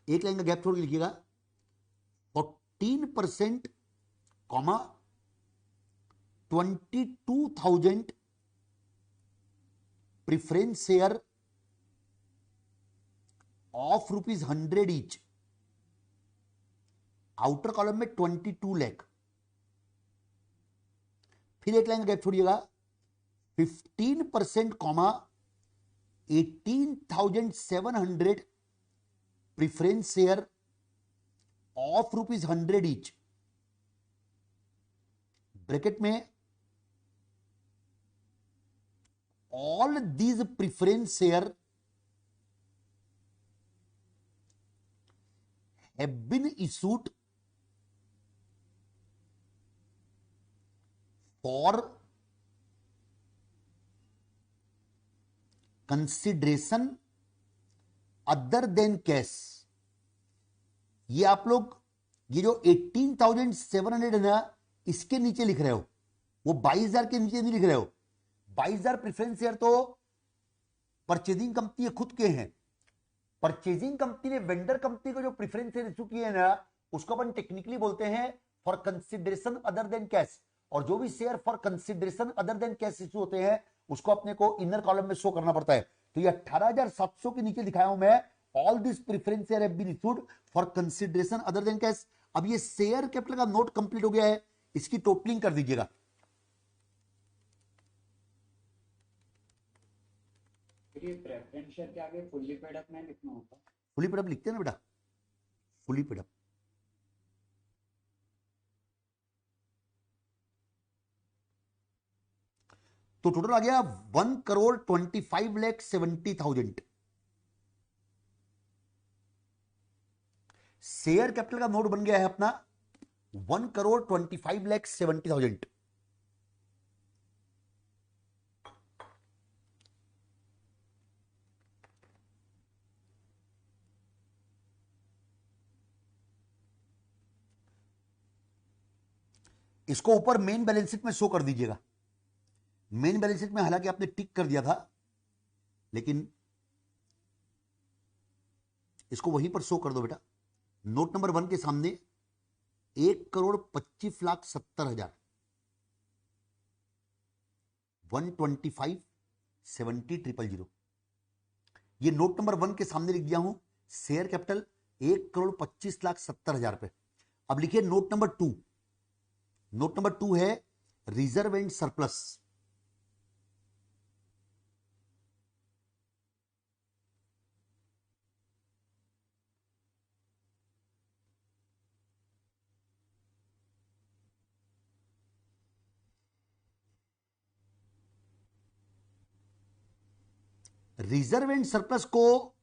एक लाइन का गैप छोड़ के लिखिएगा 14%, 22,000 preference share of ₹100 each. Outer column में 22 लाख। फिर एक लाइन का गैप छोड़िएगा 15%, 18,700 preference share of ₹100 each. Bracket में all these preference share have been issued for consideration other than cash। ये आप लोग ये जो 18,700 है ना, इसके नीचे लिख रहे हो, वो 22,000 के नीचे नहीं लिख रहे हो। 22,000 प्रेफरेंस शेयर तो परचेजिंग कंपनी खुद के हैं। परचेजिंग कंपनी ने वेंडर कंपनी को जो प्रेफरेंस शेयर इशू किए हैं ना, उसको अपन टेक्निकली बोलते हैं for consideration other than cash. और जो भी share for consideration other than cash issue होते हैं उसको अपने को इनर कॉलम में शो करना पड़ता है। तो ये 18,700 के नीचे दिखाया हूं मैं, all this preference share have been issued for consideration other than cash. अब ये शेयर कैपिटल का नोट कंप्लीट हो गया है, इसकी टोटलिंग कर दीजिएगा। प्रेफरेंस शेयर के आगे फुल्ली पेड अप में लिखना होता है। फुली पेड अप लिखते हैं ना बेटा, फुली पेड अप। तो टोटल आ गया 1,25,70,000। शेयर कैपिटल का नोट बन गया है अपना 1,25,70,000। इसको ऊपर मेन बैलेंस शीट में शो कर दीजिएगा। मेन बैलेंस शीट में हालांकि आपने टिक कर दिया था, लेकिन इसको वहीं पर शो कर दो बेटा। नोट नंबर 1 के सामने 1,25,70,000 125,70,000। ये नोट नंबर 1 के सामने लिख दिया हूं। शेयर कैपिटल 1,25,70,000 पे। अब लिखिए नोट नंबर 2। नोट नंबर 2 है reserve and surplus. Reserve and surplus को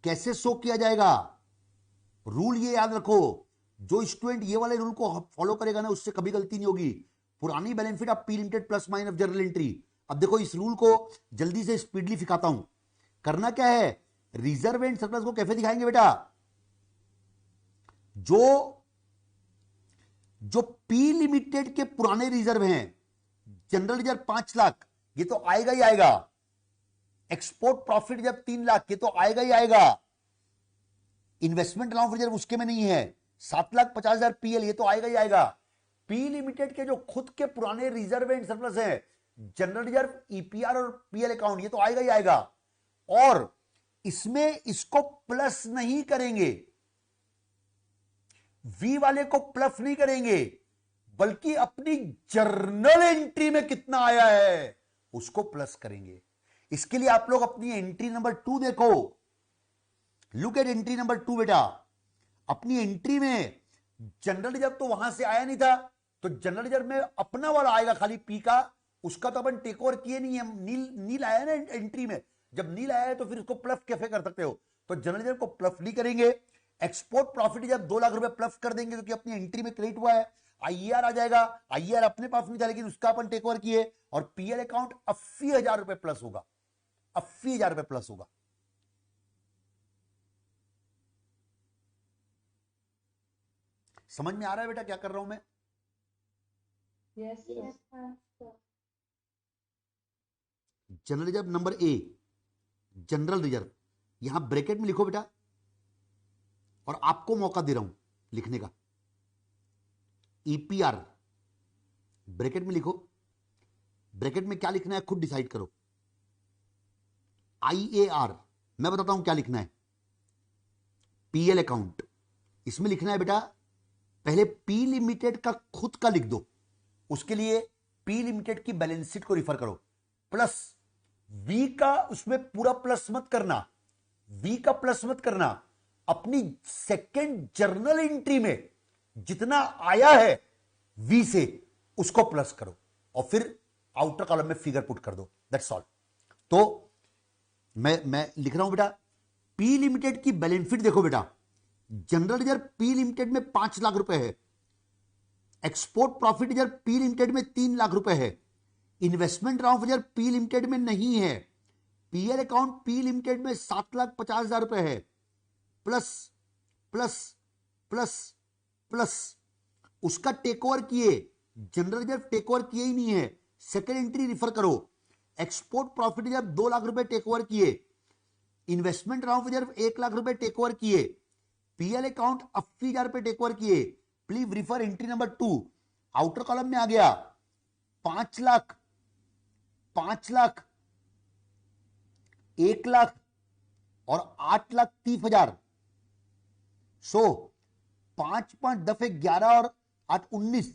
कैसे शो किया जाएगा? रूल ये याद रखो, जो स्टूडेंट ये वाले रूल को फॉलो करेगा ना, उससे कभी गलती नहीं होगी। पुरानी बैलेंस शीट आप P limited plus minus journal entry. अब देखो इस रूल को जल्दी से स्पीडली सिखाता हूं। करना क्या है, रिजर्व एंड सरप्लस को कैसे दिखाएंगे बेटा? जो पी लिमिटेड के पुराने रिजर्व हैं, जनरल रिजर्व 5 लाख, ये तो आएगा ही आएगा। एक्सपोर्ट प्रॉफिट जब 3 लाख, ये तो आएगा ही आएगा। इन्वेस्टमेंट अलाउंस रिजर्व उसके में नहीं है। 7,50,000 पीएल, ये तो आएगा ही आएगा। पी लिमिटेड के जो खुद के पुराने रिजर्व एंड सरप्लस है, जनरल रिजर्व, ईपीआर और पीएल अकाउंट, ये तो आएगा ही आएगा। और इसमें इसको प्लस नहीं करेंगे, वी वाले को प्लस नहीं करेंगे, बल्कि अपनी जर्नल एंट्री में कितना आया है उसको प्लस करेंगे। इसके लिए आप लोग अपनी एंट्री नंबर 2 देखो। लुक एट एंट्री नंबर 2 बेटा। अपनी एंट्री में जनरल रिजर्व तो वहां से आया नहीं था, तो जनरल रिजर्व में अपना वाला आएगा खाली पी का। उसका तो अपन टेक ओवर किए नहीं है। नील आया ना एंट्री में, जब नील आया है तो फिर उसको प्लस कैसे कर सकते हो? तो जनरल रिजर्व को प्लस नहीं करेंगे, एक्सपोर्ट प्रॉफिट जब 2 लाख रुपए प्लस कर देंगे क्योंकि अपनी एंट्री में क्रेडिट हुआ है, आईआर आ जाएगा। आईआर अपने पास नहीं था लेकिन उसका अपन टेक ओवर किए और पीएल अकाउंट 80,000 रुपए प्लस होगा, 80,000 रुपए प्लस होगा। समझ में आ रहा है बेटा क्या कर रहा हूं मैं? Yes sir. General reserve number A, general reserve, यहां ब्रैकेट में लिखो बेटा, और आपको मौका दे रहा हूं लिखने का। ईपीआर ब्रैकेट में लिखो, ब्रैकेट में क्या लिखना है खुद डिसाइड करो। आईएआर मैं बताता हूं क्या लिखना है। पीएल अकाउंट इसमें लिखना है बेटा, पहले पी लिमिटेड का खुद का लिख दो, उसके लिए पी लिमिटेड की बैलेंस शीट को रिफर करो, प्लस वी का उसमें पूरा प्लस मत करना, वी का प्लस मत करना, अपनी सेकेंड जर्नल एंट्री में जितना आया है वी से उसको प्लस करो और फिर आउटर कॉलम में फिगर पुट कर दो, दैट्स ऑल। तो मैं लिख रहा हूं बेटा, पी लिमिटेड की बैलेंस शीट देखो बेटा, जनरल रिजर्व पी लिमिटेड में 5 लाख रुपए है, export profit reserve P limited में 3 लाख रुपए है, investment round reserve P limited में नहीं है, पीएल अकाउंट पी लिमिटेड में 7,50,000 रुपए है, प्लस प्लस प्लस प्लस उसका टेक ओवर किए, जनरल रिजर्व टेक ओवर किए ही नहीं है, सेकेंड एंट्री रिफर करो, एक्सपोर्ट प्रॉफिट रिजर्व 2 लाख रुपए टेक ओवर किए, इन्वेस्टमेंट राउंड रिजर्व 1 लाख रुपए टेक ओवर किए, पीएल अकाउंट 80,000 रुपए टेक ओवर किए, please refer entry number 2। Outer column में आ गया 5 लाख, 5 लाख, 1 लाख और 8,30,000। सो 5 5 दफे 11 और 8 19,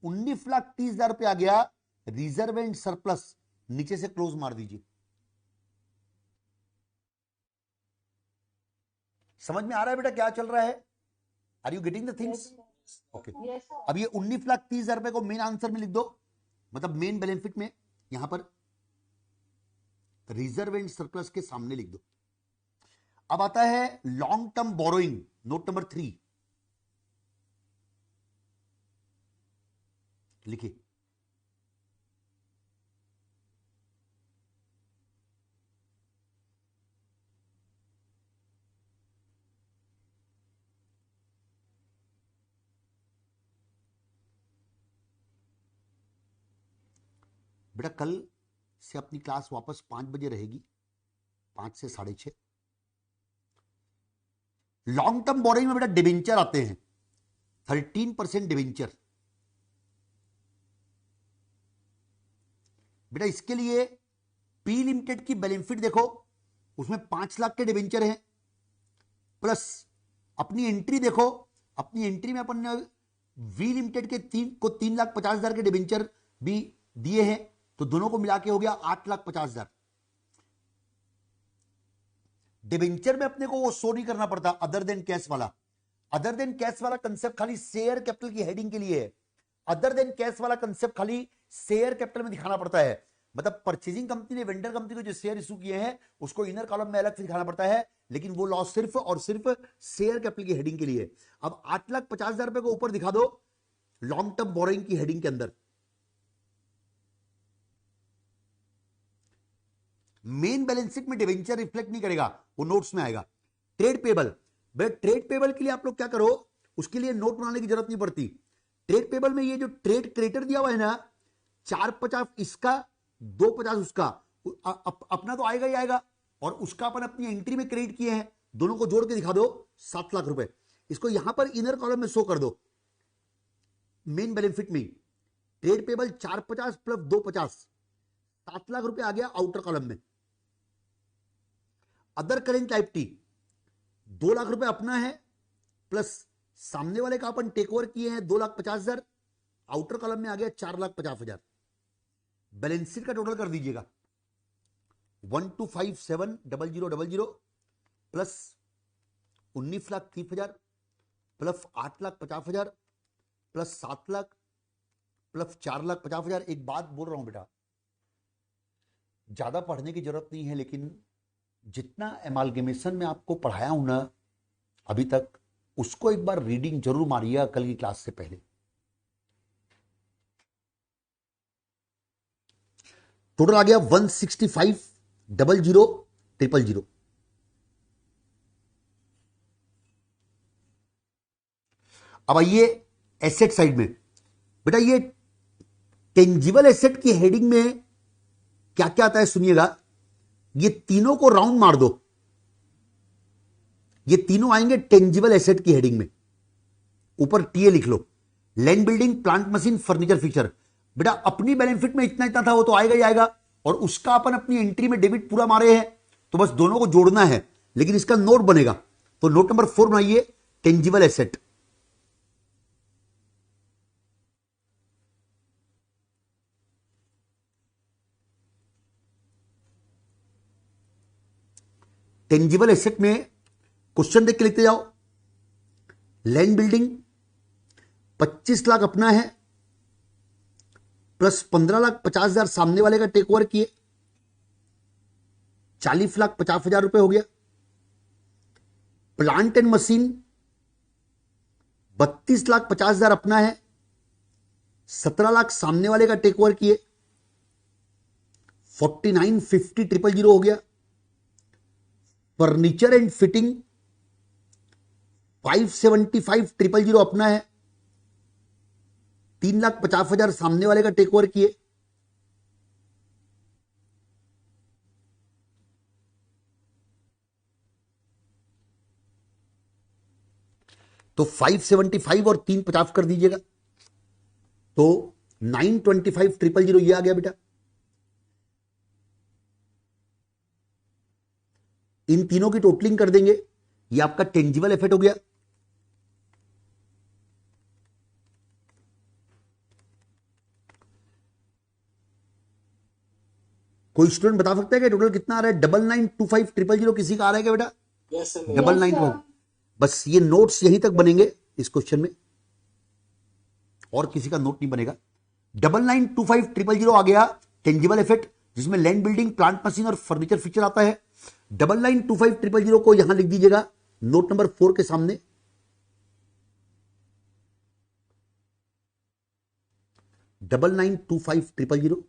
19,30,000 रुपए आ गया रिजर्व एंड सरप्लस। नीचे से क्लोज मार दीजिए। समझ में आ रहा है बेटा क्या चल रहा है? Are you getting the things? Okay, अब ये 19,30,000 रुपए को मेन आंसर में लिख दो, मतलब मेन बैलेंस शीट में यहां पर रिजर्व एंड सरप्लस के सामने लिख दो। अब आता है long term borrowing, note number 3 लिखिए। बेटा कल से अपनी क्लास वापस 5 बजे रहेगी, 5 से 6:30। लॉन्ग टर्म बोरोइंग में बेटा डिबेंचर आते हैं, 13% डिबेंचर। बेटा इसके लिए पी लिमिटेड की बैलेंस शीट देखो, उसमें 5 लाख के डिबेंचर हैं, प्लस अपनी एंट्री देखो, अपनी एंट्री में अपन ने वी लिमिटेड के 3,50,000 के डिबेंचर भी दिए हैं, तो दोनों को मिला के हो गया 8,50,000। डिबेंचर में अपने को वो शो नहीं करना पड़ता अदर देन कैश वाला। अदर देन कैश वाला कंसेप्ट खाली शेयर कैपिटल की हेडिंग के लिए है। अदर देन कैश वाला कंसेप्ट खाली शेयर कैपिटल में दिखाना पड़ता है, मतलब परचेजिंग कंपनी ने वेंडर कंपनी को जो शेयर इशू किए हैं उसको इनर कॉलम में अलग से दिखाना पड़ता है, लेकिन वो लॉस सिर्फ और सिर्फ शेयर कैपिटल की हेडिंग के लिए। अब 8,50,000 रुपए को ऊपर दिखा दो लॉन्ग टर्म बोरोइंग की हेडिंग के अंदर। मेन बैलेंस शीट में डिवेंचर रिफ्लेक्ट नहीं करेगा, वो नोट्स में आएगा। ट्रेड पेबल, ट्रेड पेबल के लिए आप लोग क्या करो, उसके लिए नोट बनाने की जरूरत नहीं पड़ती। ट्रेड पेबल में ये जो ट्रेड क्रेडिटर दिया हुआ है ना, 450 इसका 250 उसका, अपना तो आएगा ही आएगा, और उसका अपन अपनी एंट्री में क्रेडिट किए हैं, दोनों को जोड़ के दिखा दो 7 लाख रुपए। इसको यहां पर इनर कॉलम में शो कर दो मेन बैलेंस शीट में। ट्रेड पेबल 450 प्लस 250, 7 लाख रुपए आ गया आउटर कॉलम में। अदर करेंट लायबिलिटी 2 लाख रुपए अपना है, प्लस सामने वाले का अपन टेक ओवर किए हैं 2,50,000, आउटर कॉलम में आ गया 4,50,000। बैलेंस शीट का टोटल कर दीजिएगा 1,257,000 plus 19,30,000 plus 8,50,000 plus 7 lakh plus 4,50,000। एक बात बोल रहा हूं बेटा, ज्यादा पढ़ने की जरूरत नहीं है, लेकिन जितना एमालगेमेशन में आपको पढ़ाया हूं ना, अभी तक, उसको एक बार रीडिंग जरूर मारिएगा कल की क्लास से पहले। टोटल आ गया 165,00,000,000। अब आइए एसेट साइड में। बेटा ये टेंजिबल एसेट की हेडिंग में क्या क्या आता है सुनिएगा। ये तीनों को राउंड मार दो, ये तीनों आएंगे टेंजिबल एसेट की हेडिंग में। ऊपर टीए लिख लो, land building, plant machine, furniture, fixture. बेटा अपनी बैलेंस शीट में इतना इतना था वो तो आएगा ही आएगा, और उसका अपन अपनी एंट्री में डेबिट पूरा मारे हैं, तो बस दोनों को जोड़ना है, लेकिन इसका नोट बनेगा। तो नोट नंबर 4 बनाइए, टेंजिबल एसेट। टेंजिबल एसेट में क्वेश्चन देख के लिखते जाओ। लैंड बिल्डिंग 25 लाख अपना है, प्लस 15,50,000 सामने वाले का टेक ओवर किए, 40,50,000 रुपए हो गया। प्लांट एंड मशीन 32,50,000 अपना है, 17 लाख सामने वाले का टेक ओवर किए, 49,50,000 हो गया। फर्नीचर एंड फिटिंग 575,000 अपना है, 3,50,000 सामने वाले का टेक ओवर किए, तो 575 और 350 कर दीजिएगा, तो 925,000 ये आ गया बेटा। इन तीनों की टोटलिंग कर देंगे, ये आपका टेंजिबल एसेट हो गया। कोई स्टूडेंट बता सकता है कि टोटल कितना आ रहा है? 9925,000 किसी का आ रहा है क्या बेटा? Yes sir. 99। बस ये नोट्स यहीं तक बनेंगे इस क्वेश्चन में, और किसी का नोट नहीं बनेगा। 9925,000 आ गया टेंजिबल एसेट, जिसमें लैंड बिल्डिंग, प्लांट मशीन और फर्नीचर फीचर आता है। 9925,000 को यहां लिख दीजिएगा नोट नंबर 4 के सामने। डबल 9925,000।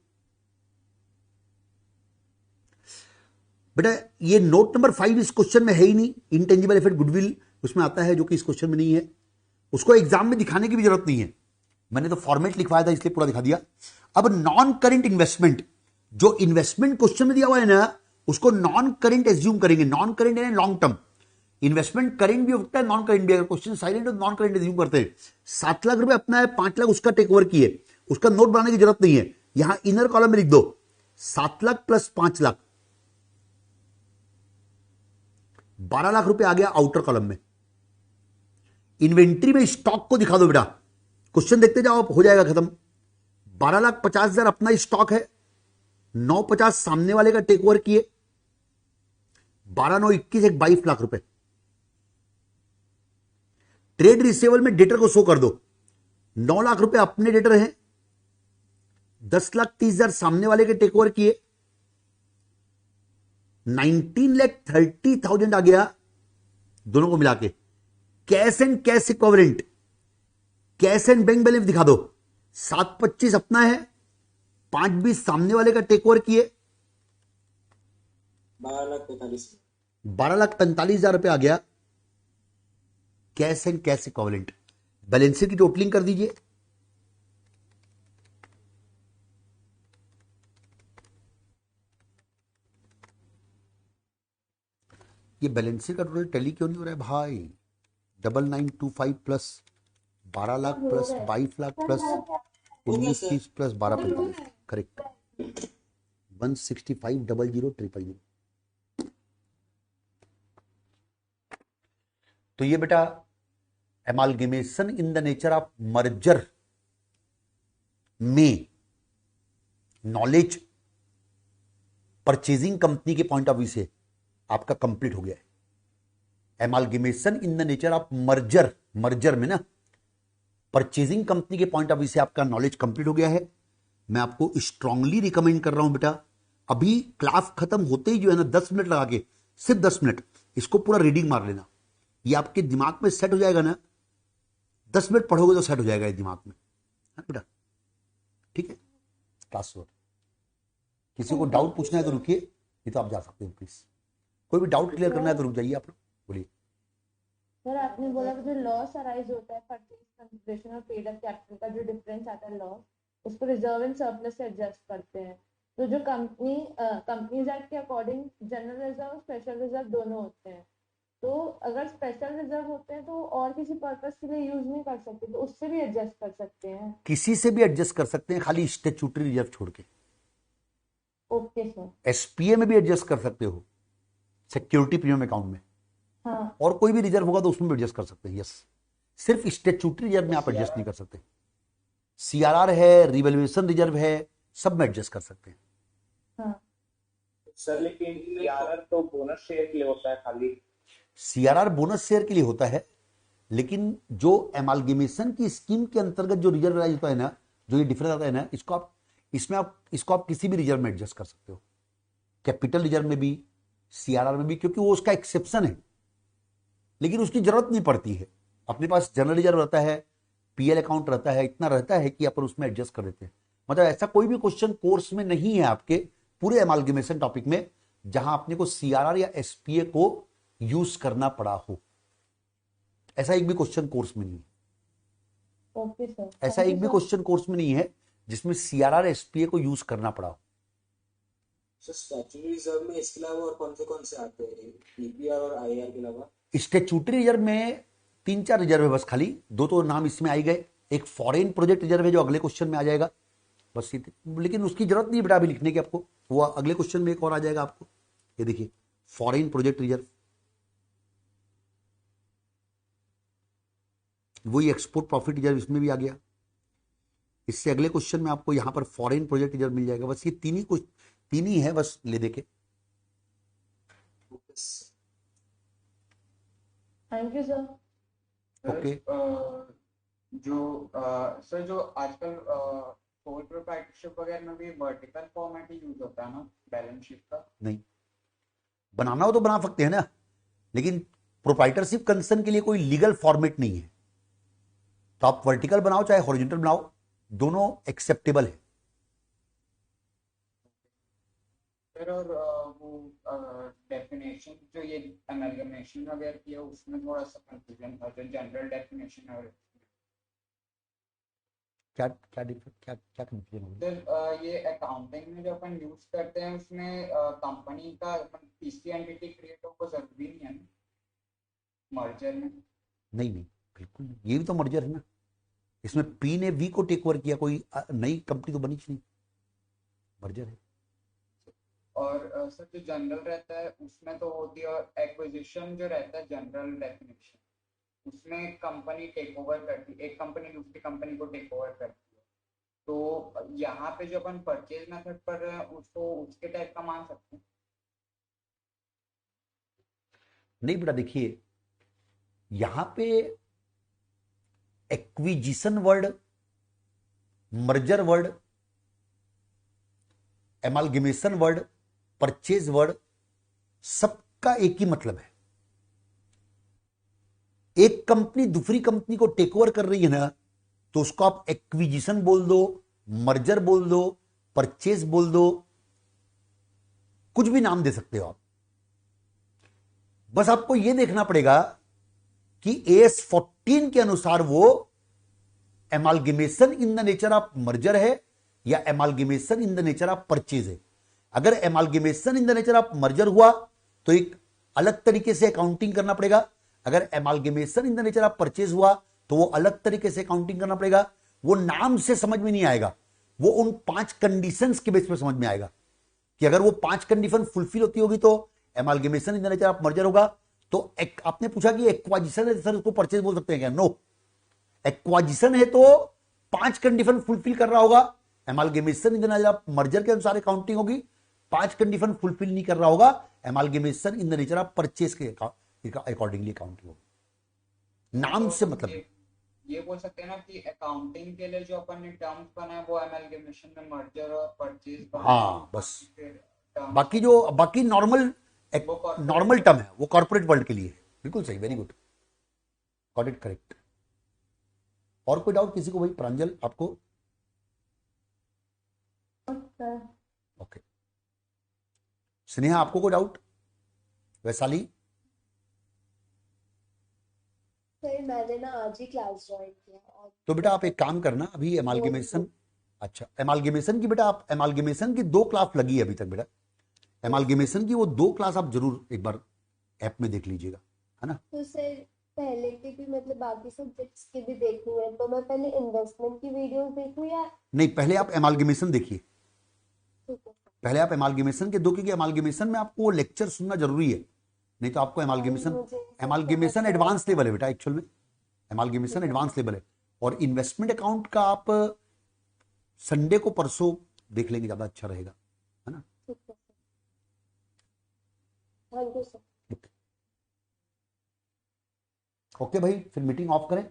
बेटा ये नोट नंबर 5 इस क्वेश्चन में है ही नहीं। इंटेंजिबल एसेट गुडविल उसमें आता है, जो कि इस क्वेश्चन में नहीं है। उसको एग्जाम में दिखाने की भी जरूरत नहीं है, मैंने तो फॉर्मेट लिखवाया था इसलिए पूरा दिखा दिया। अब नॉन करेंट इन्वेस्टमेंट, जो इन्वेस्टमेंट क्वेश्चन में दिया हुआ है ना, उसको नॉन करेंट एज्यूम करेंगे। नॉन करेंट यानी लॉन्ग टर्म। इन्वेस्टमेंट करेंट भी होता है, नॉन करेंट भी। अगर क्वेश्चन साइलेंट है तो नॉन करेंट एज्यूम करते हैं। 7 लाख रुपए अपना है, 5 लाख उसका टेक ओवर किए, उसका नोट बनाने की जरूरत नहीं है। यहां इनर कॉलम में लिख दो 7 लाख प्लस 5 लाख, 12 लाख रुपए आ गया आउटर कॉलम में। इन्वेंट्री में स्टॉक को दिखा दो बेटा, क्वेश्चन देखते जाओ, हो जाएगा खत्म। 12,50,000 अपना स्टॉक है, 950 सामने वाले का टेक ओवर किए, 12,921 एक 22 लाख रुपए। ट्रेड रिसीवेबल में डेटर को शो कर दो, 9 लाख रुपए अपने डेटर हैं, 10,30,000 सामने वाले के टेक ओवर किए, 19,30,000 आ गया दोनों को मिला के। Cash and cash equivalent, cash and bank balance दिखा दो। 725 अपना है, 520 सामने वाले का टेक ओवर किए, 12,45,000 रुपए आ गया cash and cash equivalent. Balance sheet की टोटलिंग कर दीजिए। ये बैलेंस शीट का टोटल टैली क्यों नहीं हो रहा है भाई? 9925 plus 12 lakh plus 22 lakh plus 1930 plus 1245, correct. 165,00,000,000। तो ये बेटा amalgamation in the nature of merger में नॉलेज परचेजिंग कंपनी के पॉइंट ऑफ व्यू से आपका कंप्लीट हो गया है। Amalgamation in the nature of merger, merger में ना परचेजिंग कंपनी के पॉइंट ऑफ व्यू से आपका नॉलेज कंप्लीट हो गया है। मैं आपको स्ट्रांगली रिकमेंड कर रहा हूं बेटा, अभी क्लास खत्म होते ही जो है ना 10 मिनट लगा के, सिर्फ 10 मिनट इसको पूरा रीडिंग मार लेना। ये आपके दिमाग में सेट हो जाएगा ना, 10 मिनट पढ़ोगे तो सेट हो जाएगा ये दिमाग में, है बेटा? ठीक है, क्लास ओवर। किसी को डाउट पूछना है तो रुकिए, नहीं तो आप जा सकते हो प्लीज। कोई भी डाउट क्लियर करना है तो रुक जाइए आप लोग, बोलिए। सर आपने बोला कि जो लॉस अराइज होता है परचेज कंसिडरेशन और पेड अप कैपिटल का जो डिफरेंस आता है लॉस, उसको रिजर्व एंड सरप्लस से एडजस्ट करते हैं। तो जो कंपनीज एक्ट के अकॉर्डिंग जनरल रिजर्व और स्पेशल रिजर्व दोनों होते हैं। तो अगर स्पेशल रिजर्व होते हैं तो और किसी पर्पस के लिए यूज नहीं कर सकते, तो उससे भी एडजस्ट कर सकते हैं। किसी से भी एडजस्ट कर सकते हैं, खाली स्टैट्यूटरी रिजर्व छोड़ के। Okay sir. एसपीए में भी एडजस्ट कर सकते हो, सिक्योरिटी प्रीमियम अकाउंट में, हाँ और कोई भी रिजर्व होगा तो उसमें भी एडजस्ट कर सकते हैं। यस, सिर्फ स्टैट्यूटरी रिजर्व में आप एडजस्ट नहीं कर सकते। सीआरआर है, रिवैल्यूएशन रिजर्व है, सब में एडजस्ट कर सकते हैं। हाँ सर लेकिन सीआरआर तो बोनस शेयर के लिए होता है खाली। सीआरआर बोनस शेयर के लिए होता है, लेकिन जो एमालगेमेशन की स्कीम के अंतर्गत जो रिजर्व राइज होता है ना, जो ये डिफरेंस आता है ना, इसको आप किसी भी रिजर्व में एडजस्ट कर सकते हो, कैपिटल रिजर्व में भी, सीआरआर में भी, क्योंकि वो उसका एक्सेप्शन है, लेकिन उसकी जरूरत नहीं पड़ती है। अपने पास जनरल रिजर्व रहता है, पीएल अकाउंट रहता है, इतना रहता है कि अपन उसमें एडजस्ट कर देते हैं। मतलब ऐसा कोई भी क्वेश्चन कोर्स में नहीं है आपके पूरे एमालगेमेशन टॉपिक में जहां अपने को सीआरआर या एसपीए को यूज करना पड़ा हो। ऐसा एक भी क्वेश्चन कोर्स में नहीं है। Okay sir. ऐसा एक भी क्वेश्चन कोर्स में नहीं है जिसमें सीआरआर एसपीए को यूज करना पड़ा हो। सर स्टैट्यूटरी रिजर्व में इसके अलावा और कौन से आते हैं, पीपीआर और आईआर के अलावा? स्टैट्यूटरी रिजर्व में 3-4 रिजर्व है बस, खाली 2 तो नाम इसमें आई गए। एक फॉरेन प्रोजेक्ट रिजर्व है जो अगले क्वेश्चन में आ जाएगा बस, लेकिन उसकी जरूरत नहीं बेटा अभी लिखने की आपको, वो अगले क्वेश्चन में एक और आ जाएगा आपको। ये देखिए फॉरेन प्रोजेक्ट रिजर्व, वही एक्सपोर्ट प्रॉफिट रिजर्व इसमें भी आ गया। इससे अगले क्वेश्चन में आपको यहां पर फॉरेन प्रोजेक्ट रिजर्व मिल जाएगा। बस ये तीन ही है बस, ले देके। Thank you sir. Okay. Sir जो आजकल सोल प्रोप्राइटरशिप वगैरह में भी वर्टिकल फॉर्मेट ही यूज होता है ना बैलेंस शीट का? नहीं, बनाना हो तो बना सकते हैं ना, लेकिन प्रोप्राइटरशिप कंसर्न के लिए कोई लीगल फॉर्मेट नहीं है। तो आप वर्टिकल बनाओ चाहे हॉरिजॉन्टल बनाओ, दोनों एक्सेप्टेबल है। सर और वो डेफिनेशन जो ये अमेलगमेशन वगैरह किया उसमें थोड़ा सा कंफ्यूजन था, जो जनरल डेफिनेशन और क्या कंफ्यूजन हो गया? सर ये अकाउंटिंग में जो अपन यूज करते हैं उसमें कंपनी का तीसरी एंटिटी क्रिएट हो वो जरूरी नहीं है ना मर्जर में? नहीं, बिल्कुल नहीं, ये भी तो मर्जर है ना। इसमें पी ने वी को टेक ओवर किया, कोई नई कंपनी तो बनी नहीं, मर्जर है। और सर जो जनरल रहता है उसमें तो होती है, और एक्विजिशन जो रहता है जनरल डेफिनेशन उसमें कंपनी टेक ओवर करती है, एक कंपनी दूसरी कंपनी को टेक ओवर करती है। तो यहाँ पे जो अपन परचेज मेथड पर उसको उसके टाइप का मान सकते हैं? नहीं बेटा, देखिए यहां पे acquisition word, merger word, amalgamation word, purchase word, सबका एक ही मतलब है। एक कंपनी दूसरी कंपनी को टेक ओवर कर रही है ना, तो उसको आप एक्विजिशन बोल दो, मर्जर बोल दो, परचेज बोल दो, कुछ भी नाम दे सकते हो आप। बस आपको यह देखना पड़ेगा कि AS 14 के अनुसार वो amalgamation in the nature of merger है या amalgamation in the nature of purchase है। अगर amalgamation in the nature of merger हुआ तो एक अलग तरीके से अकाउंटिंग करना पड़ेगा। अगर amalgamation in the nature of purchase हुआ तो वो अलग तरीके से अकाउंटिंग करना पड़ेगा। वो नाम से समझ में नहीं आएगा, वो उन 5 कंडीशंस के बेस पे समझ में आएगा कि अगर वो 5 कंडीशन फुलफिल होती होगी तो amalgamation in the nature of merger होगा। तो आपने पूछा कि एक्वाजिशन है सर उसको परचेज बोल सकते हैं क्या? नो, एक्वाजिशन है तो 5 कंडीशन फुलफिल कर रहा होगा। Amalgamation in the nature of merger के अनुसार अकाउंटिंग होगी। 5 कंडीशन फुलफिल नहीं कर रहा होगा, amalgamation in the nature of purchase के अकॉर्डिंगली अकाउंटिंग होगी। नाम से मतलब ये बोल सकते हैं ना कि अकाउंटिंग के लिए जो अपन ने टर्म्स बनाए वो एमालगमेशन में मर्जर और परचेज, हाँ बस, बाकी नॉर्मल टर्म है वो कॉर्पोरेट वर्ल्ड के लिए। बिल्कुल सही, very good. Got it correct. और कोई डाउट किसी को? भाई प्रांजल आपको? ओके। स्नेहा आपको कोई डाउट? वैशाली? सर मैंने ना आज ही क्लास ज्वाइन किया और तो बेटा आप एक काम करना, अभी एमालगेमेशन, अच्छा एमालगेमेशन की बेटा, आप एमालगेमेशन की 2 क्लास लगी है अभी तक बेटा, एमालगेमेशन की वो 2 क्लास आप जरूर एक बार ऐप में देख लीजिएगा, है ना। तो सर पहले के भी मतलब बाकी सब्जेक्ट्स के भी देखनी है, तो मैं पहले इन्वेस्टमेंट की वीडियोस देखूं या? नहीं, पहले आप एमालगेमेशन देखिए, ठीक है सर। पहले आप एमालगेमेशन के दो, क्योंकि एमालगेमेशन में आपको वो लेक्चर सुनना जरूरी है, नहीं तो आपको एमालगेमेशन एडवांस लेवल है बेटा, एक्चुअल में एमालगेमेशन एडवांस लेवल है। और इन्वेस्टमेंट अकाउंट का आप संडे को परसों देख लेंगे, ज्यादा अच्छा रहेगा, है ना। ठीक है sir, thank you sir. Okay भाई, फिर मीटिंग ऑफ करें।